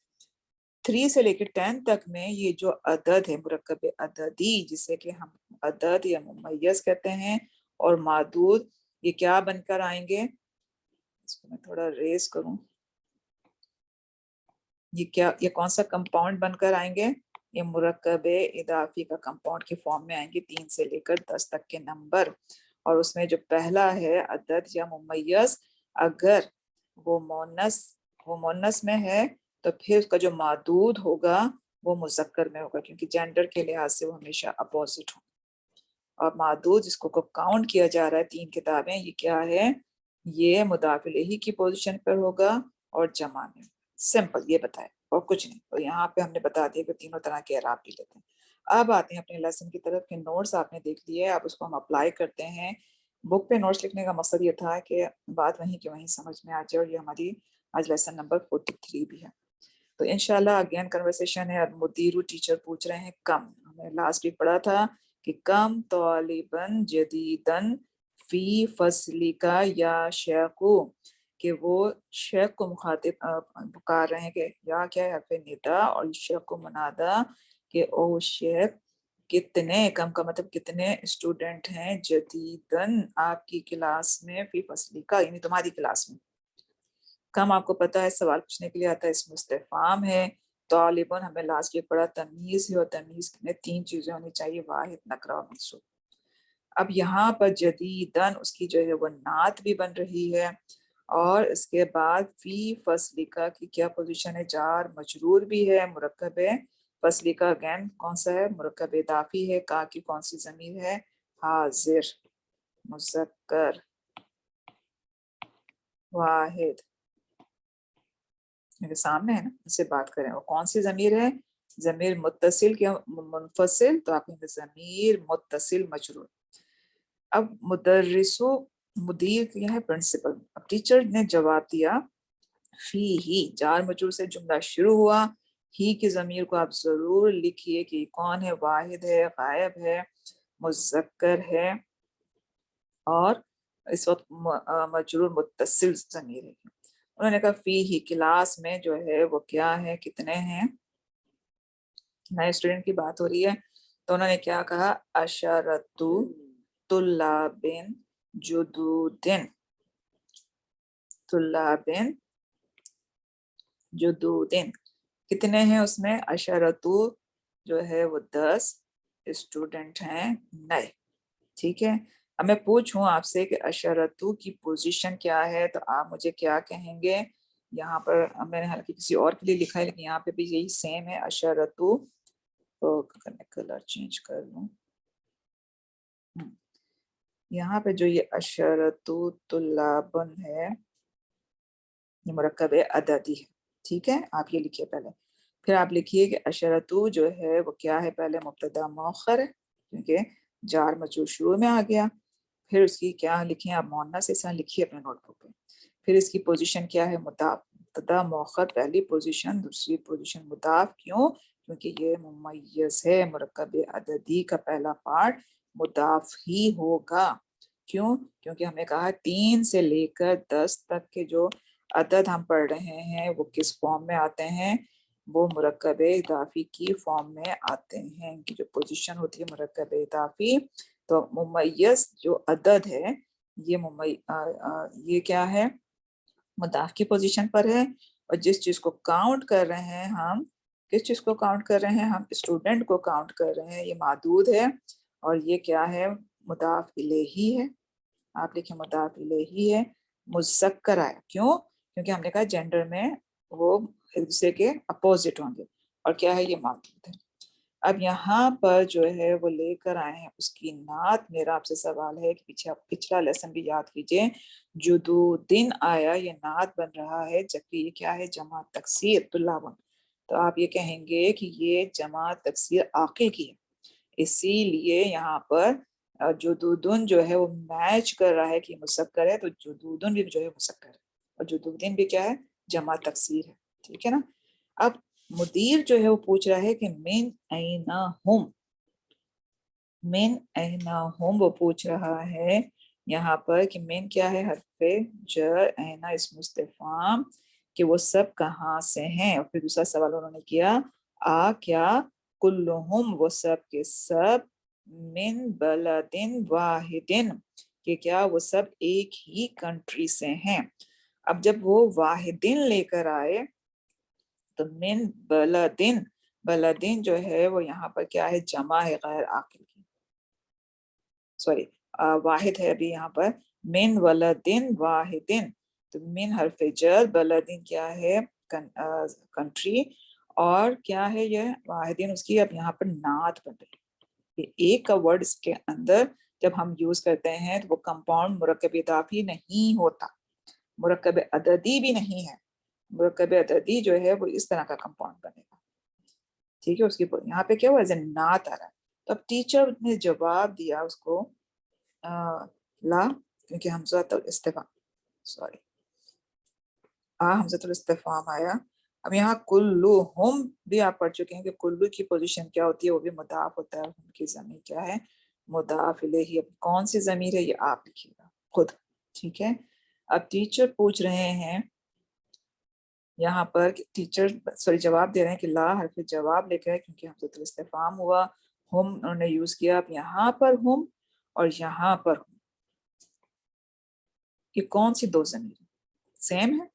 3 سے لے کے 10 تک میں یہ جو عدد ہے، مرکب عددی جسے کہ ہم عدد یا ممیز کہتے ہیں، اور معدود، یہ کیا بن کر آئیں گے، اس کو میں تھوڑا ریز کروں، یہ کون سا کمپاؤنڈ بن کر آئیں گے، یہ مرکب اضافی کا کمپاؤنڈ کے فارم میں آئیں گے. 3 سے لے کر 10 تک کے نمبر، اور اس میں جو پہلا ہے عدد یا ممیز، اگر وہ مونس میں ہے تو پھر اس کا جو معدود ہوگا وہ مذکر میں ہوگا، کیونکہ جینڈر کے لحاظ سے وہ ہمیشہ اپوزٹ ہوں. اور معدود جس کو کاؤنٹ کیا جا رہا ہے 3 کتابیں، یہ کیا ہے، یہ مضاف الیہ کی پوزیشن پر ہوگا اور جمع میں. سمپل یہ بتائے اور کچھ نہیں. تو یہاں پہ ہم نے بتا دیا کہ تینوں طرح کے اعراب بھی لیتے ہیں. اب آتے ہیں اپنے لیسن کی طرف کہ نوٹس آپ نے دیکھ لیے، اب اس کو ہم اپلائی کرتے ہیں. بک پہ نوٹس لکھنے کا مقصد یہ تھا کہ بات وہیں کہ وہیں سمجھ میں آ جائے، اور یہ ہماری آج لیسن نمبر 43 بھی ہے. تو انشاءاللہ اگین کنورسیشن ہے. اب مدیر ٹیچر پوچھ رہے ہیں کم، ہمیں لاسٹ ویک پڑھا تھا کہ کم طالبن جدیدن فی فصلی کا یا شیخو، کہ وہ شیخ کو مخاطب پکار رہے ہیں، کہ یا کیا ہے حرف ندا اور شیخ کو منادا کہ او شیخ کتنے، کم کا مطلب کتنے اسٹوڈنٹ ہیں جدیدن آپ کی کلاس میں، فی فصلی کا یعنی تمہاری کلاس میں. کم آپ کو پتہ ہے سوال پوچھنے کے لیے آتا ہے، اسم استفہام ہے. طالبن ہمیں لاسٹ یہ پڑھا تمیز ہے، اور تمیز میں 3 چیزیں ہونی چاہیے، واحد، نکرہ اور منصوب. اب یہاں پر جدیدن اس کی جو ہے وہ نعت بھی بن رہی ہے، اور اس کے بعد فی فصلیکا کی کیا پوزیشن ہے، جار مجرور بھی ہے، مرکب ہے. فصلیکا اگین کون سا ہے، مرکب اضافی ہے. کا کی کون سی ضمیر ہے، حاضر، مذکر، واحد. میرے سامنے ہے نا، اس سے بات کریں. وہ کون سی ضمیر ہے، ضمیر متصل کیا منفصل، تو آپ نے ضمیر متصل مجرور. اب مدرسو، مدیر کیا ہے، پرنسپل. اب ٹیچر نے جواب دیا فی ہی، جار مجرور سے جملہ شروع ہوا. ہی کی ضمیر کو آپ ضرور لکھیے کہ کون ہے، واحد ہے، غائب ہے، مذکر ہے، اور اس وقت مجرور متصل ضمیر ہے. انہوں نے کہا فی ہی، کلاس میں جو ہے وہ کیا ہے، کتنے ہیں، نئے اسٹوڈنٹ کی بات ہو رہی ہے. تو انہوں نے کیا کہا، اشارتو طلابن جدودن، طلابن جدودن، کتنے ہیں اس میں، اشارتو جو ہے وہ 10 اسٹوڈنٹ ہیں نئے. ٹھیک ہے. اب میں پوچھوں آپ سے کہ اشارتو کی پوزیشن کیا ہے، تو آپ مجھے کیا کہیں گے. یہاں پر میں نے حالانکہ کسی اور کے لیے لکھا ہے، لیکن یہاں پہ بھی یہی سیم ہے. اشارتو، کلر چینج کر لوں. یہاں پہ جو یہ اشارتو طلابن ہے، یہ مرکب عددی ہے. ٹھیک ہے، آپ یہ لکھیے پہلے. پھر آپ لکھیے کہ اشارتو جو ہے وہ کیا ہے، پہلے مبتدا مؤخر ہے کیونکہ جار مجرور شروع میں آ گیا. پھر اس کی کیا لکھیں آپ، مؤنث اس طرح لکھیے اپنے نوٹ بک پہ. پھر اس کی پوزیشن کیا ہے، مضاف. مبتدا مؤخر پہلی پوزیشن، دوسری پوزیشن مضاف. کیوں؟ کیونکہ یہ ممیز ہے، مرکب عددی کا پہلا پارٹ مضاف ہی ہوگا. کیوں؟ کیونکہ ہم نے کہا 3 سے لے کر 10 تک کے جو عدد ہم پڑھ رہے ہیں وہ کس فارم میں آتے ہیں، وہ مرکب اضافی کی فارم میں آتے ہیں. ان کی جو پوزیشن ہوتی ہے مرکب اضافی، تو ممیز جو عدد ہے یہ کیا ہے، مضاف کی پوزیشن پر ہے. اور جس چیز کو کاؤنٹ کر رہے ہیں ہم، کس چیز کو کاؤنٹ کر رہے ہیں ہم، اسٹوڈنٹ کو کاؤنٹ کر رہے ہیں. یہ معدود ہے، اور یہ کیا ہے، مضاف الیہ ہے. آپ لکھیں مضاف الیہ ہے، مذکر آیا. کیوں؟ کیونکہ ہم نے کہا جینڈر میں وہ ایک دوسرے کے اپوزٹ ہوں گے، اور کیا ہے، یہ معدود ہے. اب یہاں پر جو ہے وہ لے کر آئے ہیں اس کی نعت. میرا آپ سے سوال ہے کہ پیچھے آپ پچھلا لیسن بھی یاد کیجئے، جدودن آیا، یہ نعت بن رہا ہے، جبکہ یہ کیا ہے، جمع تکسیر طلابن. تو آپ یہ کہیں گے کہ یہ جمع تکسیر عاقل کی ہے، اسی لیے یہاں پر جدودن جو ہے وہ میچ کر رہا ہے کہ مذکر ہے، تو جدودن بھی جو ہے مذکر ہے، اور جدودن بھی کیا ہے، جمع تکسیر ہے. ٹھیک ہے نا. اب مدیر جو ہے وہ پوچھ رہا ہے کہ من این ہم، من این ہم، وہ پوچھ رہا ہے یہاں پر کہ من کیا ہے، حرف جر، این اسم استفہام، کہ وہ سب کہاں سے ہیں. اور پھر دوسرا سوال انہوں نے کیا، کیا کلہم، وہ سب کے سب، من بلدن واحدن، کہ کیا وہ سب ایک ہی کنٹری سے ہیں. اب جب وہ واحدن لے کر آئے تو من بلدن، بلدن جو ہے وہ یہاں پر کیا ہے، جمع ہے غیر عاقل کی، سوری واحد ہے ابھی یہاں پر، من ولدن واحدن. تو من حرف جر، بلدن کیا ہے، کنٹری، اور کیا ہے یہ واحدن، اس کی اب یہاں پر نعت بن رہی ہے. ایک کا ورڈ اس کے اندر جب ہم یوز کرتے ہیں تو وہ کمپاؤنڈ مرکب اضافی نہیں ہوتا، مرکب عددی بھی نہیں ہے. مرکب عددی جو ہے وہ اس طرح کا کمپاؤنڈ بنے گا. ٹھیک ہے. اس کی یہاں پہ کیا ہوا، ایز اے نعت آ رہا ہے. تو اب ٹیچر نے جواب دیا اس کو لا، کیونکہ حمزۃ الاستفہام، سوری، حمزۃ الاستفہام آیا، अब यहाँ कुल्लू हम भी आप पढ़ चुके हैं कि कुल्लू की पोजीशन क्या होती है, वो भी मुदाफ होता है, उनकी ज़मीर क्या है, मुदाफ इलैही। अब कौन सी ज़मीर है ये आप लिखिएगा खुद, ठीक है। अब टीचर पूछ रहे हैं यहाँ पर, टीचर सॉरी जवाब दे रहे हैं कि ला हर्फ जवाब लेकर है, क्योंकि हमज़तुल इस्तिफाम हुआ, हम उन्होंने यूज किया। अब यहाँ पर हम और यहाँ पर हम, ये कौन सी दो ज़मीर सेम है?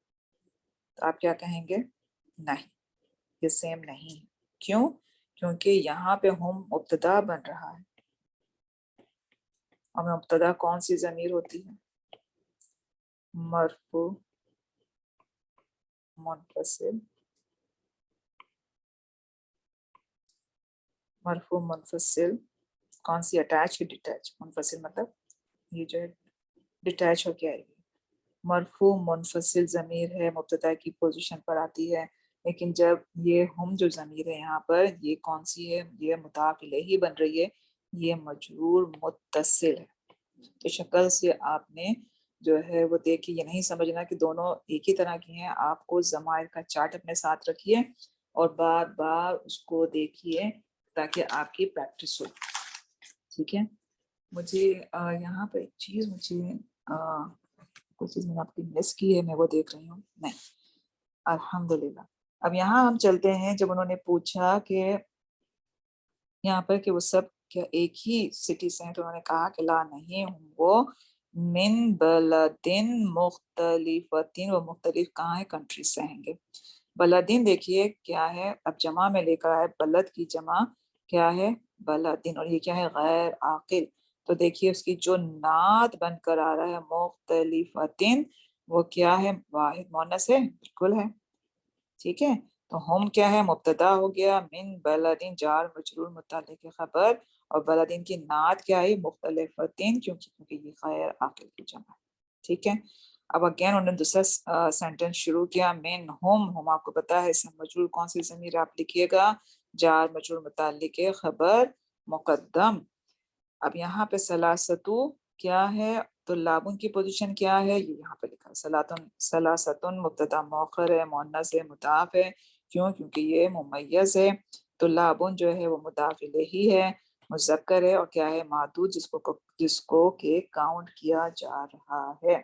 तो आप क्या कहेंगे? नहीं, ये सेम नहीं है। क्यों? क्योंकि यहाँ पे हम मुब्तदा बन रहा है, और मुब्तदा कौन सी ज़मीर होती है? मरफू मुनफसिल, मरफू मुनफसिल कौन सी, अटैच की डिटैच? मुनफसिल मतलब ये जो है डिटैच हो के आएगी। मरफू मुनफसिल ज़मीर है, मुब्तदा की पोजीशन पर आती है। लेकिन जब ये हम जो ज़मीर है यहाँ पर, ये कौन सी है? ये मुदाफ इलैही बन रही है, ये मजरूर मुत्तसिल है। तो शक्ल से आपने जो है वो देखिए, ये नहीं समझना कि दोनों एक ही तरह की हैं। आपको ज़माइर का चार्ट अपने साथ रखिए और बार बार उसको देखिए ताकि आपकी प्रैक्टिस हो, ठीक है। मुझे यहाँ पर एक चीज़, मुझे कुछ चीज़ मैंने आपकी मिस की है, मैं वो देख रही हूँ। नहीं, अल्हम्दुलिल्लाह। अब यहाँ हम चलते हैं, जब उन्होंने पूछा कि यहाँ पर कि वो सब क्या एक ही सिटी से हैं, तो उन्होंने कहा कि ला नहीं हूँ, वो मिन बलदिन मुख्तलिफतिन, वो मुख्तलिफ कहाँ है? कंट्री से आएंगे। बलदिन देखिए क्या है, अब जमा में लेकर आए, बलद की जमा क्या है? बलदिन, और ये क्या है? गैर आकिल। तो देखिए उसकी जो नात बनकर आ रहा है मुख्तलिफतिन, वो क्या है? वाहिद मुअन्नस है, बिल्कुल है, ठीक है। तो हम क्या है? मुब्तदा हो गया, मिन बलदिन जार मजरूर मुतल्लिक खबर, और बलदिन की नात क्या है? मुख्तलिफतिन, क्योंकि ये गैर आकिल की जमा है, ठीक है। अब अगेन उन्होंने दूसरा सेंटेंस शुरू किया, मिन हम आपको पता है इसमें मजरूर कौन सी ज़मीर आप लिखिएगा? जार मजरूर मुतल्लिक खबर मुकद्दम। अब यहाँ पे सलासतु क्या है? तो लाबुन की पोजीशन क्या है? ये यहाँ पे लिखा है, सलातुन सलासतुन मुब्तदा मौखर है, मुअन्नस है, मुदाफ है। क्यों? क्योंकि ये मुमय्यज है। तो लाबुन जो है वो मुदाफ इलैही है, मुज़क्कर है, और क्या है? मादूद, जिसको के काउंट किया जा रहा है,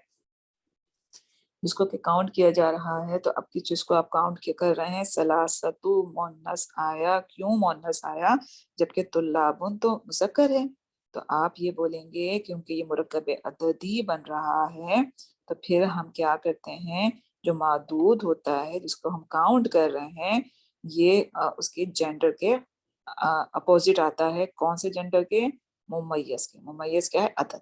जिसको कि काउंट किया जा रहा है। तो अब की चीज को आप काउंट क्या कर रहे हैं? सलासतु मुअन्नस आया। क्यों मुअन्नस आया जबकि तुल्लाबुन तो मुज़क्कर है? तो आप ये बोलेंगे क्योंकि ये मुरक्कब अददी बन रहा है। तो फिर हम क्या करते हैं, जो मादूद होता है जिसको हम काउंट कर रहे हैं, ये उसके जेंडर के अपोजिट आता है। कौन से जेंडर के? मुमय्यज के। मुमय्यज क्या है? अदद।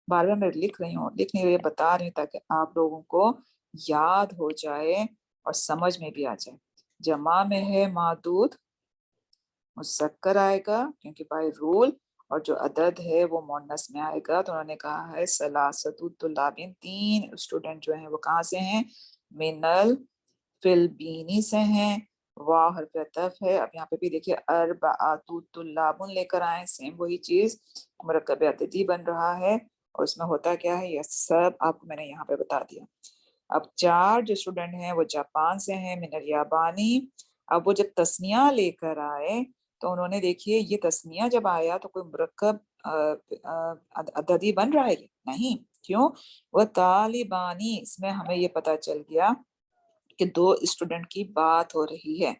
बार बार मैं लिख रही हूँ, लिख नहीं रही, बता रही हूँ ताकि आप लोगों को याद हो जाए और समझ में भी आ जाए। जमा में है मादूद, मुज़क्कर आएगा क्योंकि बाय रूल, और जो अदद है वो मुअन्नस में आएगा। तो उन्होंने कहा है सलासतु तुल्लाबिन, तीन स्टूडेंट जो हैं वो कहाँ से हैं? मिनल फिलबीनी से हैं। वाव हरफ अतफ है। अब यहाँ पे भी देखिए अरबातु तुल्लाबुन लेकर आए, सेम वही चीज, मुरक्कब अददी बन रहा है। और उसमें होता क्या है, ये सब आपको मैंने यहाँ पे बता दिया। अब चार जो स्टूडेंट हैं वो जापान से हैं, मिनल याबानी। अब वो जब तस्निया लेकर आए, तो उन्होंने देखिए ये तस्निया जब आया तो कोई मुरक्कब अददी बन रहा है? नहीं। क्यों? वह तालिबानी, इसमें हमें ये पता चल गया कि दो स्टूडेंट की बात हो रही है।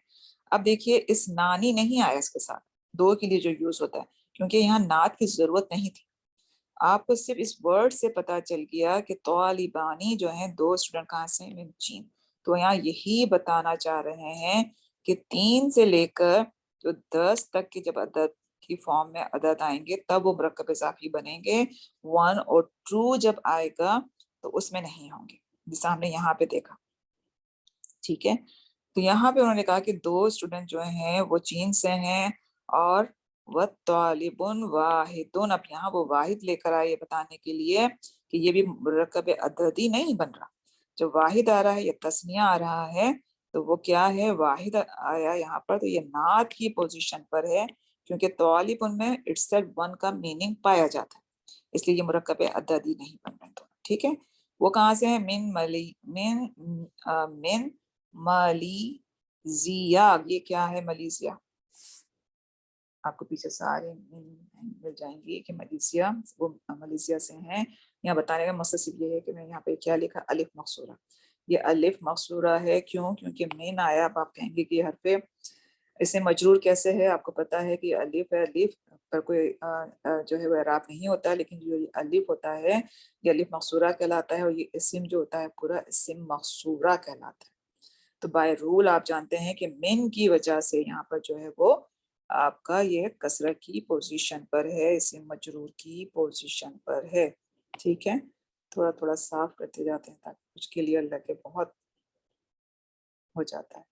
अब देखिए इस नानी नहीं आया इसके साथ, दो के लिए जो यूज होता है, क्योंकि यहाँ नात की जरूरत नहीं थी। आपको सिर्फ इस वर्ड से पता चल गया कि तालिबानी जो है दो स्टूडेंट कहाँ से हैं? चीन। तो यहाँ यही बताना चाह रहे हैं कि 3 से लेकर जो 10 तक के जब अदद की फॉर्म में अदद आएंगे तब वो मुरक्कब इजाफी बनेंगे। 1 और 2 जब आएगा तो उसमें नहीं होंगे, जिसे हमने यहाँ पे देखा, ठीक है। तो यहाँ पे उन्होंने कहा कि दो स्टूडेंट जो हैं वो चीन से हैं, और वह तालिबुन वाहिदुन। अब यहाँ वो वाहिद लेकर आए ये बताने के लिए कि ये भी मुरक्कब अददी नहीं बन रहा। जब वाहिद आ रहा है या तस्निया आ रहा है तो वो क्या है? वाहिद आया यहाँ पर, तो ये नात की पोजीशन पर है, क्योंकि तालिबुन में इटसेल्फ वन का मीनिंग पाया जाता है, इसलिए ये मुरक्कब अददी नहीं बन रहे। ठीक है। वो कहाँ से है? मिन मलेशिया, ये क्या है मलेशिया, आपको पीछे सारे मिल जाएंगे कि मलेशिया, वो मलेशिया से हैं। यहाँ बताने का मकसद सिर्फ ये है कि मैं यहाँ पे क्या लिखा, अलिफ मकसूरा, ये अलिफ मकसूरा है। क्यों? क्योंकि मेन आया। अब आप कहेंगे कि हर पे इसे मजरूर कैसे है, आपको पता है कि अलिफ है, अलिफ पर कोई जो है वो इराब नहीं होता, लेकिन जो ये अलिफ होता है ये अलिफ मकसूरा कहलाता है, और ये इस्म जो होता है पूरा इस्म मकसूरा कहलाता है। तो बाय रूल आप जानते हैं कि मिन की वजह से यहाँ पर जो है वो आपका ये कसरा की पोजीशन पर है, इसे मजरूर की पोजीशन पर है। ठीक है, थोड़ा थोड़ा साफ करते जाते हैं ताकि कुछ क्लियर लगे, बहुत हो जाता है।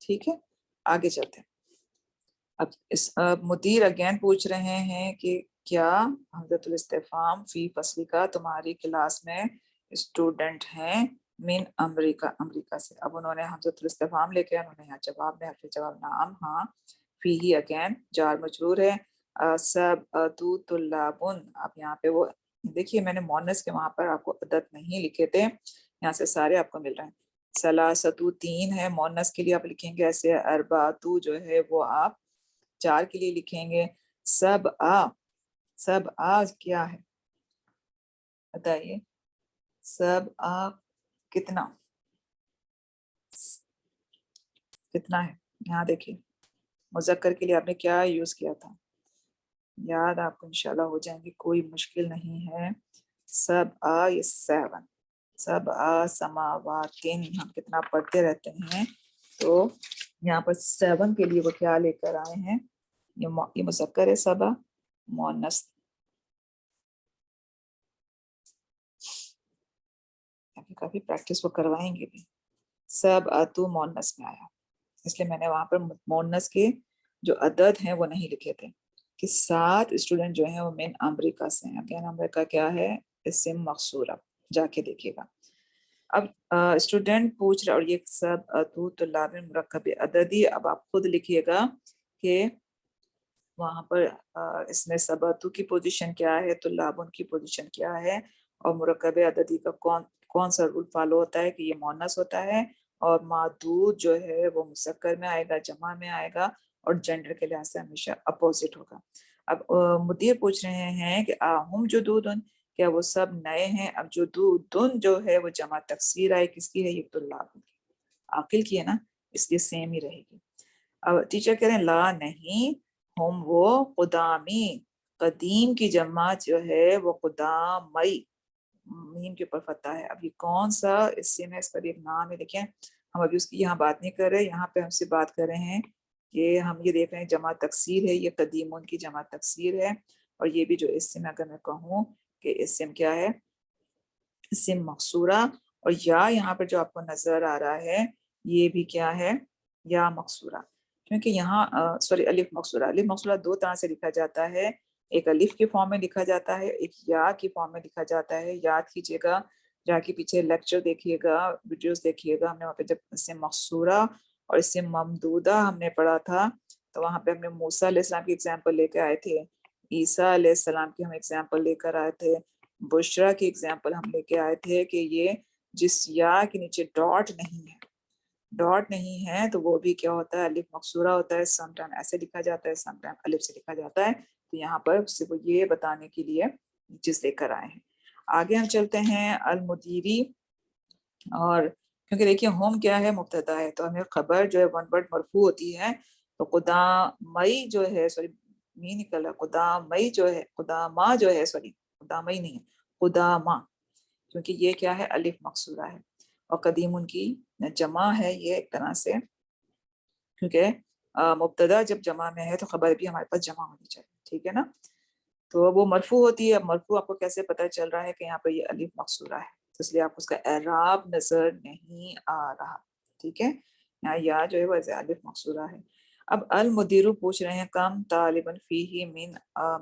ठीक है, आगे चलते हैं। अब इस मुदीर अगेन पूछ रहे हैं कि क्या हमजतुल इस्तिफाम फी फसली का तुम्हारी क्लास में स्टूडेंट हैं मिन अमरीका, अमरीका से। अब उन्होंने हमजतुल इस्तिफाम लेके उन्होंने यहाँ जवाब में हर्फ जवाब नाम, हाँ, फी ही अगेन जार मजरूर है, सब तू तुल्लाबुन। अब यहाँ पे वो देखिए मैंने मोनस के वहां पर आपको अदद नहीं लिखे थे, यहाँ से सारे आपको मिल रहे हैं। सलासतु तीन है, मोनस के लिए आप लिखेंगे ऐसे, अरबातु जो है वो आप चार के लिए लिखेंगे। सब आ क्या है बताइए, सब आ कितना, कितना है? यहाँ देखिए मुजक्कर के लिए आपने क्या यूज किया था, याद आपको इंशाल्लाह हो जाएंगे, कोई मुश्किल नहीं है। सब आ ये 7, सब आ समावातिन, हम कितना पढ़ते रहते हैं। तो यहाँ पर 7 के लिए वो क्या लेकर आए हैं, ये मुजक्कर है, सबा मुअन्नस, काफी प्रैक्टिस वो करवाएंगे भी। सब अतु मोनस में आया, इसलिए मैंने वहां पर मोनस के जो अदद हैं वो नहीं लिखे थे कि 7 स्टूडेंट जो हैं वो मेन अमेरिका से हैं। अगेन अमेरिका क्या है, इस्म मकसूरा, जाके देखिएगा। अब स्टूडेंट पूछ रहा, और ये सब अतु तुल्लाब मुरक्कब अददी, अब आप खुद लिखिएगा कि वहां पर इसमें सबतु की पोजीशन क्या है, तुल्लाबुन की पोजीशन क्या है, और मुरक्कब अददी का कौन कौन सा रूल फॉलो होता है कि ये मोनस होता है, और मादूद जो है वो मुसक्कर में आएगा, जमा में आएगा, और जेंडर के लिहाज से हमेशा अपोजिट होगा। अब मुदीर पूछ रहे हैं कि आहुम जो दूदुन, क्या वो सब नए हैं? अब जो दूदुन जो है वो जमा तकसीर आए, किसकी है, ये तुल्लाबुन की, आकिल की है ना, इसलिए सेम ही रहेगी। अब टीचर कह रहे हैं ला नहीं, हम वो कुदामी, कदीम की जमा जो है वो कुदामई, मीम के ऊपर फतह है। अब ये कौन सा इससे में इसका एक नाम है, देखें हम अभी उसकी यहाँ बात नहीं कर रहे, यहाँ पे हमसे बात कर रहे हैं कि हम ये देख रहे हैं जमा तकसीर है, ये कदीमुन की जमा तकसीर है, और ये भी जो इसम अगर मैं कहूँ कि इसम क्या है, इसम मकसूरा, और या यहाँ पर जो आपको नजर आ रहा है ये भी क्या है, या मकसूरा। क्योंकि यहाँ सॉरी अलिफ मकसूरा, अलिफ मकसूरा दो तरह से लिखा जाता है, एक अलिफ के फॉर्म में लिखा जाता है, एक या की फॉर्म में लिखा जाता है। याद कीजिएगा, जाके पीछे लेक्चर देखिएगा, वीडियोस देखिएगा, हमने वहाँ पे जब इससे मकसूरा और इससे ममदूदा हमने पढ़ा था, तो वहाँ पे हमने मूसा अलैहिस्सलाम की एग्जाम्पल लेकर आए थे, ईसा अलैहिस्सलाम की हम एग्जाम्पल लेकर आए थे, बुशरा की एग्जाम्पल हम लेके आए थे कि ये जिस या के नीचे डॉट नहीं है, डॉट नहीं है तो वो भी क्या होता है, अलिफ मकसूरा होता है। समटाइम ऐसे लिखा जाता है, समटाइम अलिफ से लिखा जाता है। तो यहाँ पर सिर्फ ये बताने के लिए चीज लेकर आए हैं। आगे हम चलते हैं अल मुदीरी, और क्योंकि देखिए होम क्या है, मुब्तदा है, तो हमें खबर जो है वन वर्ड मरफू होती है। तो कुदामई जो है, सॉरी मी निकला, कुदामई जो है, कुदामा जो है, सॉरी कुदामई नहीं है, कुदामा, क्योंकि ये क्या है, अलिफ मकसूरा है, और कदीम उनकी जमा है ये एक तरह से, क्योंकि मुब्तदा जब जमा में है तो खबर भी हमारे पास जमा होनी चाहिए, ठीक है ना। तो वो मरफू होती है। अब मरफू आपको कैसे पता चल रहा है कि यहाँ पर ये अलिफ मकसूरा है, तो इसलिए आपको उसका एराब नजर नहीं आ रहा, ठीक है। यहाँ या जो है वो अलिफ मकसूरा है। अब अल मुदीरु पूछ रहे हैं कम तालिबन फीही मिन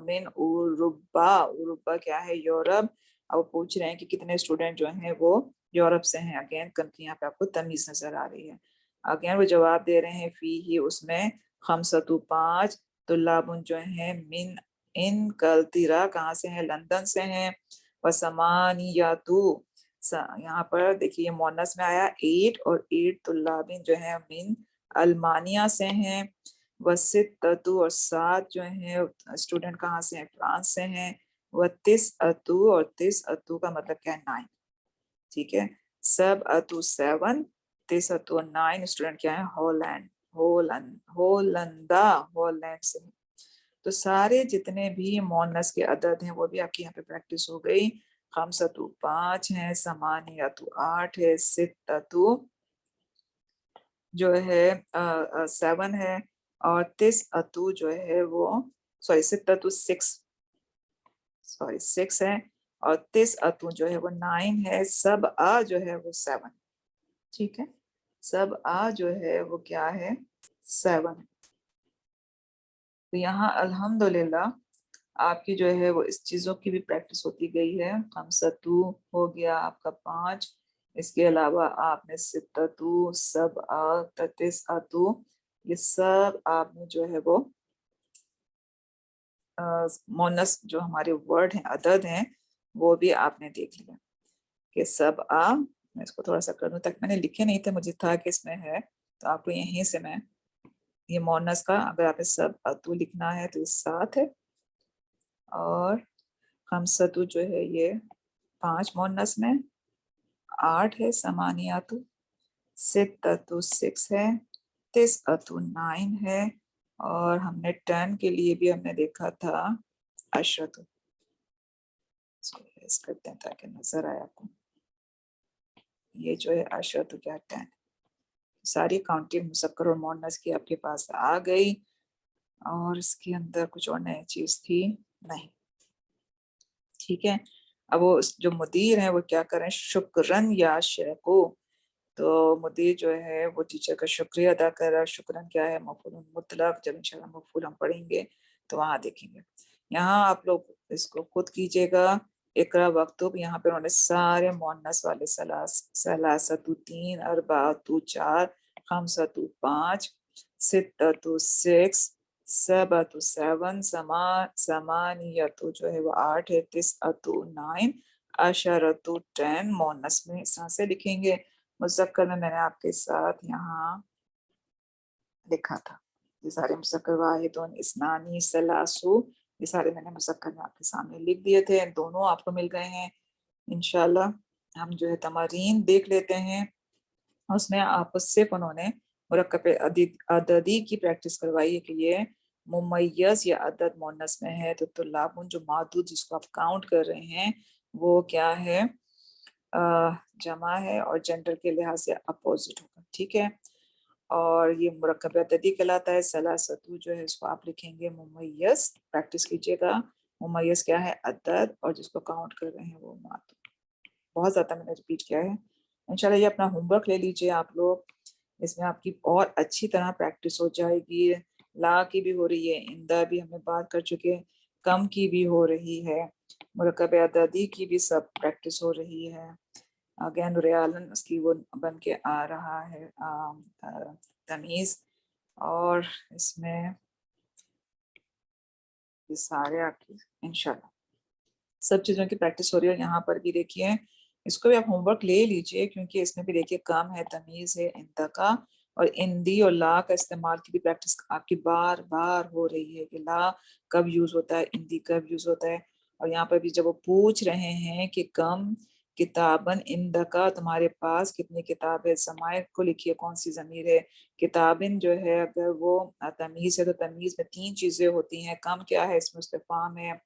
मिन उरुबा, उरुबा क्या है, यूरोप। अब वो पूछ रहे हैं कि कितने स्टूडेंट जो हैं वो यूरोप से हैं। अगेन कंट्री यहाँ पे आपको तमीज नजर आ रही है। अगेन वो जवाब दे रहे हैं फी ही, उसमें खमसतु 5, तुल्लाबुन जो है मिन इन कल्तिरा, कहाँ से हैं, लंदन से हैं, व समानियातु, यहाँ पर देखिए मोनस में आया 8 और 8 तुल्लाबिन जो है मिन अल्मानिया से हैं, वसित्ततु और 7 जो है स्टूडेंट कहाँ से हैं, फ्रांस से हैं, व तिस्अतु और तिस्अतु का मतलब क्या है 9, ठीक है। सब अतु 7, तिस्अतु और 9 स्टूडेंट क्या है हॉलैंड, हॉलैंड से। तो सारे जितने भी मोनस के अदद हैं वो भी आपकी यहाँ पे प्रैक्टिस हो गई। खमसतु 5 है, समानियतु 8 है, सित्ततु जो है 7 है, और तिस्अतु जो है वो सित्ततु 6 है, और तिस्अतु जो है वो 9 है, सब जो है वो 7, ठीक है। सब जो है वो क्या है 7। तो यहाँ अल्हम्दुलिल्लाह आपकी जो है वो इस चीज़ों की भी प्रैक्टिस होती गई है। खमसतु हो गया आपका 5, इसके अलावा आपने सित्ततु, सब ततिसअतु, ये सब आपने जो है वो मोनस जो हमारे वर्ड हैं अदद हैं वो भी आपने देख लिया कि सब मैं इसको थोड़ा सा कर दूं, तक मैंने लिखे नहीं थे, मुझे था कि इसमें है, तो आपको यहीं से मैं ये मोनस का अगर आपने सब अतु लिखना है तो ये 7 है, और खमसतु जो है ये 5 मोनस में, 8 है समानियातु, सित्ततु 6 है, तिस्अतु 9 है, और हमने 10 के लिए भी हमने देखा था अशरतु। इसको erase करते हैं ताकि नजर आए आपको। ये जो है अशरतु क्या 10, सारी काउंटिंग मुसक्कर और मोनस की आपके पास आ गई, और इसके अंदर कुछ और नई चीज थी नहीं, ठीक है। अब वो जो मुदीर है वो क्या करें, शुक्रन या शेखो, तो मुदीर जो है वो टीचर का शुक्रिया अदा कर रहा है। शुक्रन क्या है, मफूल मुतलक, जब इंशाल्लाह मफूल हम पढ़ेंगे तो वहां देखेंगे। यहाँ आप लोग इसको खुद कीजिएगा। इकरा वक्तुब, यहाँ पे उन्होंने सारे मोनस वाले सलासतु 3, अरबातु 4, खमसतु 5, सित्ततु 6, सबतु 7, समानियतु जो है वो 8 है, तिस्अतु 9, अशरतु 10 मोनस में इस तरह से लिखेंगे। मुज़क्कर में मैंने आपके साथ यहाँ लिखा था, ये सारे मुज़क्कर वाहिदुन, इस्नानी, सलासु, ये सारे मैंने मुज़क्कर में आपके सामने लिख दिए थे, दोनों आपको मिल गए हैं। इंशाल्लाह हम जो है तमारीन देख लेते हैं, उसमें आपको सिर्फ उन्होंने मुरक्कब अददी की प्रैक्टिस करवाई है कि ये मुमय्यज या अदद मोनस में है, तो तुल्लाबुन जो मादूद जिसको आप काउंट कर रहे हैं वो क्या है, जमा है, और जेंडर के लिहाज से अपोजिट होगा, ठीक है। और ये मुरक्कब अददी कहलाता है। सलासतु जो है इसको आप लिखेंगे मुमय्यज, प्रैक्टिस कीजिएगा। मुमय्यज क्या है, अदद, और जिसको काउंट कर रहे हैं वो मादूद। बहुत ज़्यादा मैंने रिपीट किया है। इंशाल्लाह ये अपना होमवर्क ले लीजिए आप लोग, इसमें आपकी और अच्छी तरह प्रैक्टिस हो जाएगी। ला की भी हो रही है, इंदा भी हमें बात कर चुके हैं, कम की भी हो रही है, मुरक्कब अददी की भी सब प्रैक्टिस हो रही है। अगेन रियालन उसकी वो बन के आ रहा है तमीज़, और इसमें ये सारे आपकी इंशाल्लाह सब चीज़ों की प्रैक्टिस हो रही है। यहाँ पर भी देखिए, इसको भी आप होमवर्क ले लीजिए, क्योंकि इसमें भी देखिए कम है, तमीज़ है, इंदा का, और इंदी और ला का इस्तेमाल की भी प्रैक्टिस आपकी बार बार हो रही है कि ला कब यूज़ होता है, इंदी कब यूज़ होता है। और यहाँ पर भी जब वो पूछ रहे हैं कि कम किताबन इंदका, तुम्हारे पास कितनी किताब है, ज़माइर को लिखिए कौन सी ज़मीर है। किताबिन जो है अगर वो तमीज़ है तो तमीज़ में 3 चीज़ें होती हैं, कम क्या है, इसमें इस्तिफ़ाम है,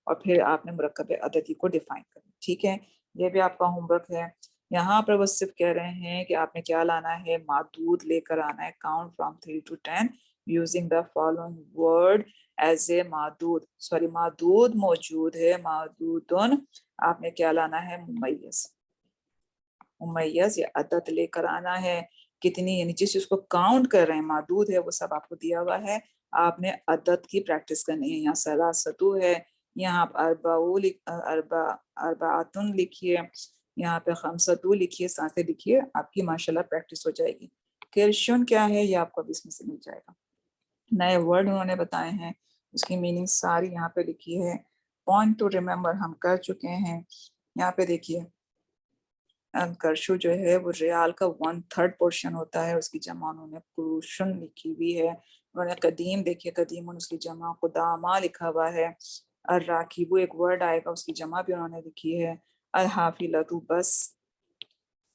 और फिर आपने मुरक्कब अददी को डिफाइन करना, ठीक है। ये भी आपका होमवर्क है। यहाँ पर वो सिर्फ कह रहे हैं कि आपने क्या लाना है, मादूद लेकर आना है, count from 3 to 10 using the following word as a मादूद, सॉरी मादूद मौजूद है, मादूदुन, आपने क्या लाना है, मुमय्यज, मुमय्यज या अदद लेकर आना है। कितनी, यानी जिस उसको काउंट कर रहे हैं, मादूद है वो सब आपको दिया हुआ है, आपने अदद की प्रैक्टिस करनी है। यहाँ सलासतु है, यहाँ आप अरबातुन लिखिए, यहाँ पे खमसतु लिखिए, साथे लिखिए, आपकी माशाल्लाह प्रैक्टिस हो जाएगी। किरशुन क्या है ये आपको अब इसमें से मिल जाएगा। नए वर्ड उन्होंने बताए हैं, उसकी मीनिंग सारी यहाँ पे लिखी है। पॉइंट टू रिमेम्बर हम कर चुके हैं। यहाँ पे देखिए करशु जो है वो रियाल का 1/3 पोर्शन होता है, उसकी जमा उन्होंने कुरुशन लिखी हुई है। उन्होंने कदीम, देखिए कदीम उसकी जमा कुदामा लिखा हुआ है। और राकीबू एक वर्ड आएगा, उसकी जमा भी उन्होंने लिखी है। अल हाफिलतु बस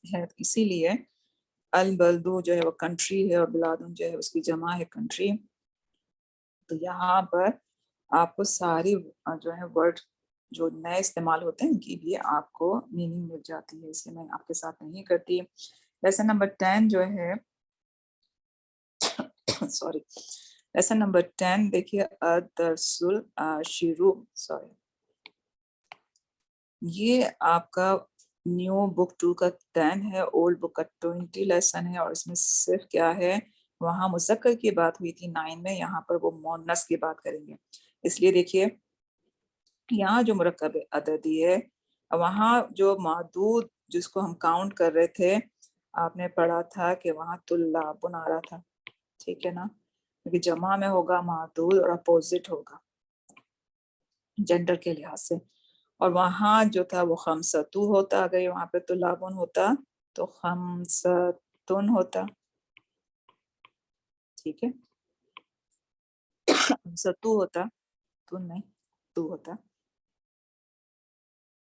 है, इसीलिए अल बल्दू जो है वो कंट्री है, और बिलादुन जो है उसकी जमा है कंट्री। तो यहाँ पर आपको सारी जो है वर्ड जो नए इस्तेमाल होते हैं इनकी भी आपको मीनिंग मिल जाती है, इसलिए मैं आपके साथ नहीं करती। लेसन नंबर 10 जो है सॉरी, लेसन नंबर 10 देखिए, अदरसुल शिरू, सॉरी, ये आपका न्यू बुक 2 का 10 है, ओल्ड बुक का 20 लेसन है, और इसमें सिर्फ क्या है, वहाँ मुज़क्कर की बात हुई थी 9 में, यहाँ पर वो मोनस की बात करेंगे। इसलिए देखिए यहाँ जो मुरक्कब अददी है, वहाँ जो मादूद जिसको हम काउंट कर रहे थे, आपने पढ़ा था कि वहाँ तुल्लाबुन आ रहा था, ठीक है ना, क्योंकि जमा में होगा मादूद और अपोजिट होगा जेंडर के लिहाज से। और वहाँ जो था वो खमसतु होता, अगर वहाँ पे तुल्लाबुन होता तो खमसतुन होता, ठीक है, खमसतु होता, तुन नहीं, तू होता,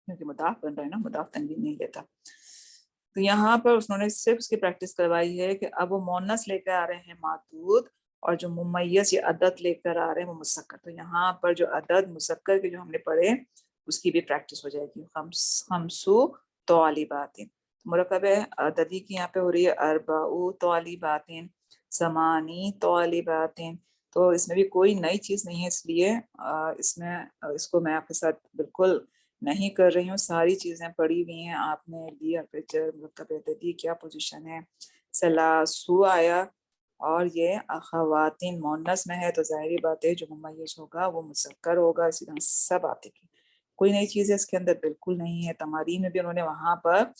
क्योंकि मुदाफ बन रहा है ना, मुदाफ तनवीन नहीं लेता। तो यहाँ पर उन्होंने सिर्फ उसकी प्रैक्टिस करवाई है कि अब वो मोनस लेकर आ रहे हैं मातूद, और जो मुमय्यज या अदद लेकर आ रहे हैं वो मुसक्कर। तो यहाँ पर जो अदद मुसक्कर के जो हमने पढ़े उसकी भी प्रैक्टिस हो जाएगी। खमसु तौलिबातिन, मुरकब अददी की यहाँ पे हो रही है अरबाउ तौलिबातिन, समानी तौलिबातिन। तो इसमें भी कोई नई चीज़ नहीं है, इसलिए इसको मैं आपके साथ बिल्कुल नहीं कर रही हूँ, सारी चीजें पड़ी हुई हैं आपने, दी अपर्चर मुरक्कब अददी क्या पोजीशन है, सलासु आया, और ये अखवातिन मोनस में है, तो जाहिर बात है जो मुमय्यज होगा वो मुसक्कर होगा। इसी तरह सब आते की कोई नई चीज है इसके अंदर बिल्कुल नहीं है। तमारीन में भी उन्होंने वहां पर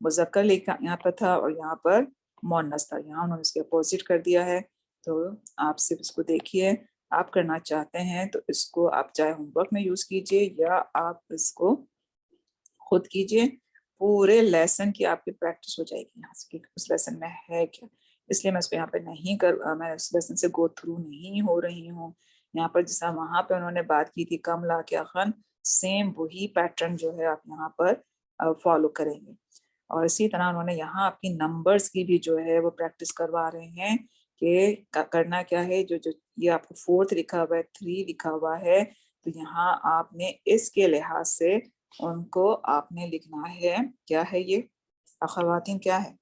मुजक्कर लिखा, यहाँ पर था, और यहाँ पर मोनस था, यहाँ उन्होंने इसके अपोजिट कर दिया है। तो आप सिर्फ इसको देखिए, आप करना चाहते हैं तो इसको आप चाहे होमवर्क में यूज कीजिए या आप इसको खुद कीजिए, पूरे लेसन की आपकी प्रैक्टिस हो जाएगी यहाँ से कि उस लेसन में है क्या। इसलिए मैं इसको यहाँ पे नहीं मैं उस लेसन से गो थ्रू नहीं हो रही हूँ। यहाँ पर जैसा वहां पे उन्होंने बात की थी कम ला के अखन, सेम वही पैटर्न जो है आप यहाँ पर फॉलो करेंगे। और इसी तरह उन्होंने यहाँ आपकी नंबर्स की भी जो है वो प्रैक्टिस करवा रहे हैं कि करना क्या है। जो जो ये आपको 4 लिखा हुआ है, 3 लिखा हुआ है, तो यहाँ आपने इसके लिहाज से उनको आपने लिखना है, क्या है ये अखवातीन, क्या है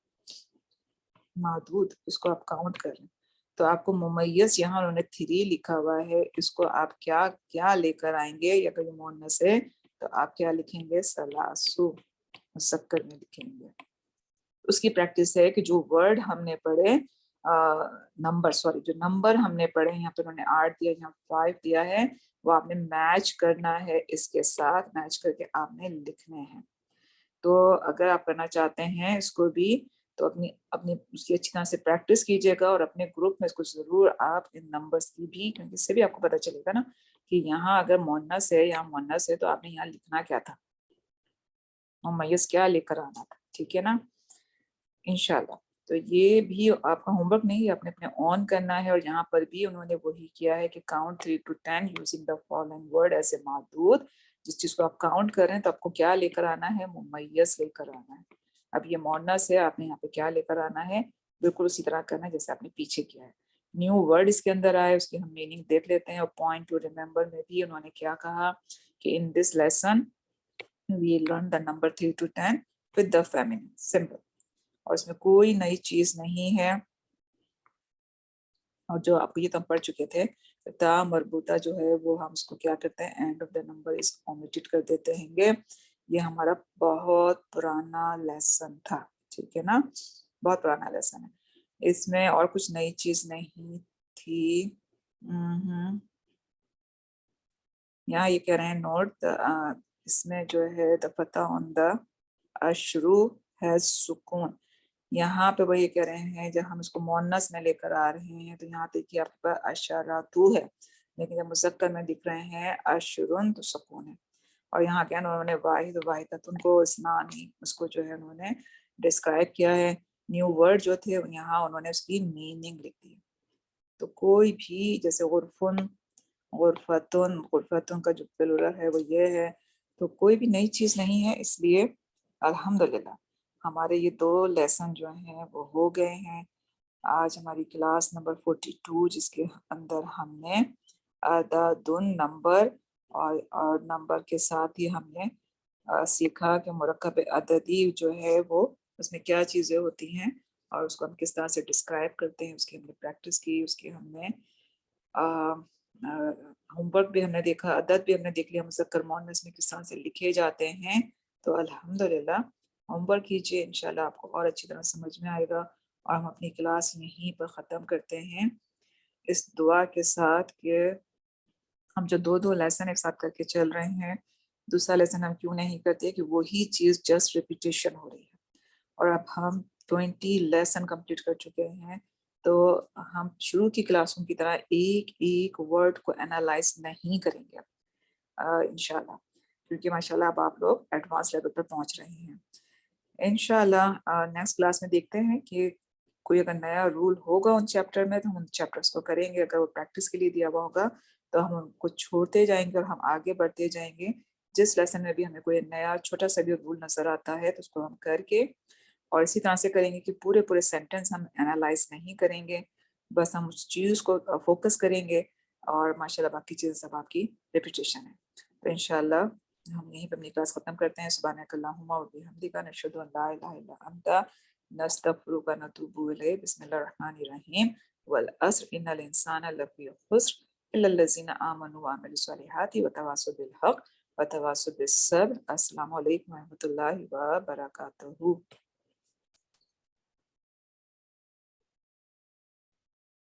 मादूद, इसको आप काउंट कर लें। तो आपको मुमय्यज यहाँ उन्होंने 3 लिखा हुआ है, इसको आप क्या क्या लेकर आएंगे, या अगर ये मोनस है तो आप क्या लिखेंगे, सलासु मुसक्कर में लिखेंगे। उसकी प्रैक्टिस है कि जो वर्ड हमने पढ़े नंबर, सॉरी जो नंबर हमने पढ़े, यहाँ पे उन्होंने 8 दिया, यहाँ 5 दिया है, वो आपने मैच करना है, इसके साथ मैच करके आपने लिखने हैं। तो अगर आप करना चाहते हैं इसको भी, तो अपनी अपनी उसकी अच्छी तरह से प्रैक्टिस कीजिएगा, और अपने ग्रुप में इसको जरूर आप इन नंबर्स की भी, क्योंकि इससे भी आपको पता चलेगा ना कि यहाँ अगर मोनस है, यहाँ मोनस है, तो आपने यहाँ लिखना क्या था, मुमय्यज क्या लेकर आना था, ठीक है ना, इंशाल्लाह। तो ये भी आपका होमवर्क नहीं, आपने अपने ऑन करना है। और यहाँ पर भी उन्होंने वही किया है कि count 3 to 10 using the following word as a मादूद। जिस चीज को आप काउंट कर रहे हैं तो आपको क्या लेकर आना है, मुमय्यज लेकर आना है। अब ये मोनस है, आपने यहाँ पे क्या लेकर आना है, बिल्कुल उसी तरह करना है जैसे आपने पीछे किया है। न्यू वर्ड इसके अंदर आए, उसकी हम मीनिंग देख लेते हैं। और पॉइंट टू रिमेम्बर में भी उन्होंने क्या कहा कि in this lesson we learn the number 3 to 10 with the feminine, simple, और इसमें कोई नई चीज नहीं है। और जो आपको ये तो हम पढ़ चुके थे, ता मरबूता जो है वो हम उसको क्या करते हैं, एंड ऑफ द नंबर इस ओमिटेड कर देते हैं। ये हमारा बहुत पुराना लेसन था, ठीक है ना, बहुत पुराना लेसन है, इसमें और कुछ नई चीज नहीं थी। यहाँ ये कह रहे हैं नोट इसमें जो है द फतह ऑन द अशरू हैज सुकून, यहाँ पे वो ये कह रहे हैं जब हम इसको मोनस में लेकर आ रहे हैं तो यहाँ देखिए आपके पास अशरातु है, लेकिन जब मुज़क्कर में दिख रहे हैं अशरुन तो सुकून है। اور یہاں کیا انہوں نے واحد واحدۃ کو اسنانی اس کو جو ہے انہوں نے ڈسکرائب کیا ہے. نیو ورڈ جو تھے یہاں انہوں نے اس کی میننگ لکھ دی. تو کوئی بھی جیسے غرفن غرفتن غرفتن کا جو پلورل ہے وہ یہ ہے. تو کوئی بھی نئی چیز نہیں ہے. اس لیے الحمدللہ ہمارے یہ 2 لیسن جو ہیں وہ ہو گئے ہیں. آج ہماری کلاس نمبر 42 جس کے اندر ہم نے عدد نمبر اور نمبر کے ساتھ ہی ہم نے سیکھا کہ مرکب عددی جو ہے وہ اس میں کیا چیزیں ہوتی ہیں اور اس کو ہم کس طرح سے ڈسکرائب کرتے ہیں. اس کی ہم نے پریکٹس کی. اس کی ہم نے ہوم ورک بھی ہم نے دیکھا. عدد بھی ہم نے دیکھ لیا مذکر مؤنث میں کس طرح سے لکھے جاتے ہیں. تو الحمدللہ ہوم ورک کیجیے. انشاءاللہ آپ کو اور اچھی طرح سمجھ میں آئے گا. اور ہم اپنی کلاس یہیں پر ختم کرتے ہیں اس دعا کے ساتھ کہ ہم جو 2 لیسن ایک ساتھ کر کے چل رہے ہیں. دوسرا لیسن ہم کیوں نہیں کرتے کہ وہی چیز جسٹ ریپیٹیشن ہو رہی ہے. اور اب ہم 20 لیسن کمپلیٹ کر چکے ہیں. تو ہم شروع کی کلاسوں کی طرح ایک ورڈ کو انالائز نہیں کریں گے انشاءاللہ, کیونکہ ماشاءاللہ اب آپ لوگ ایڈوانس لیول پر پہنچ رہے ہیں. انشاءاللہ نیکسٹ کلاس میں دیکھتے ہیں کہ کوئی اگر نیا رول ہوگا ان چیپٹر میں تو ہم ان چیپٹرس کو کریں گے. اگر وہ پریکٹس کے لیے دیا ہوا ہوگا تو ہم ان کو چھوڑتے جائیں گے اور ہم آگے بڑھتے جائیں گے. جس لیسن میں بھی ہمیں کوئی نیا چھوٹا سا بھی رول نظر آتا ہے تو اس کو ہم کر کے اور اسی طرح سے کریں گے کہ پورے سینٹنس ہم انالائز نہیں کریں گے. بس ہم اس چیز کو فوکس کریں گے اور ماشاءاللہ باقی چیزیں سب آپ کی ریپیٹیشن ہے. تو انشاءاللہ ہم یہیں پہ اپنی کلاس ختم کرتے ہیں. سبحانک اللہم و بحمدک نشہد ان لا الہ الا انت نستغفرک و نتوب الیک. بسم اللہ الرحمن الرحیم. والعصر ان الانسان لفی خسر الا الذین آمنوا وعملوا الصالحات وتواصوا بالحق وتواصوا بالصبر. السلام علیکم و رحمۃ اللہ وبرکاتہ.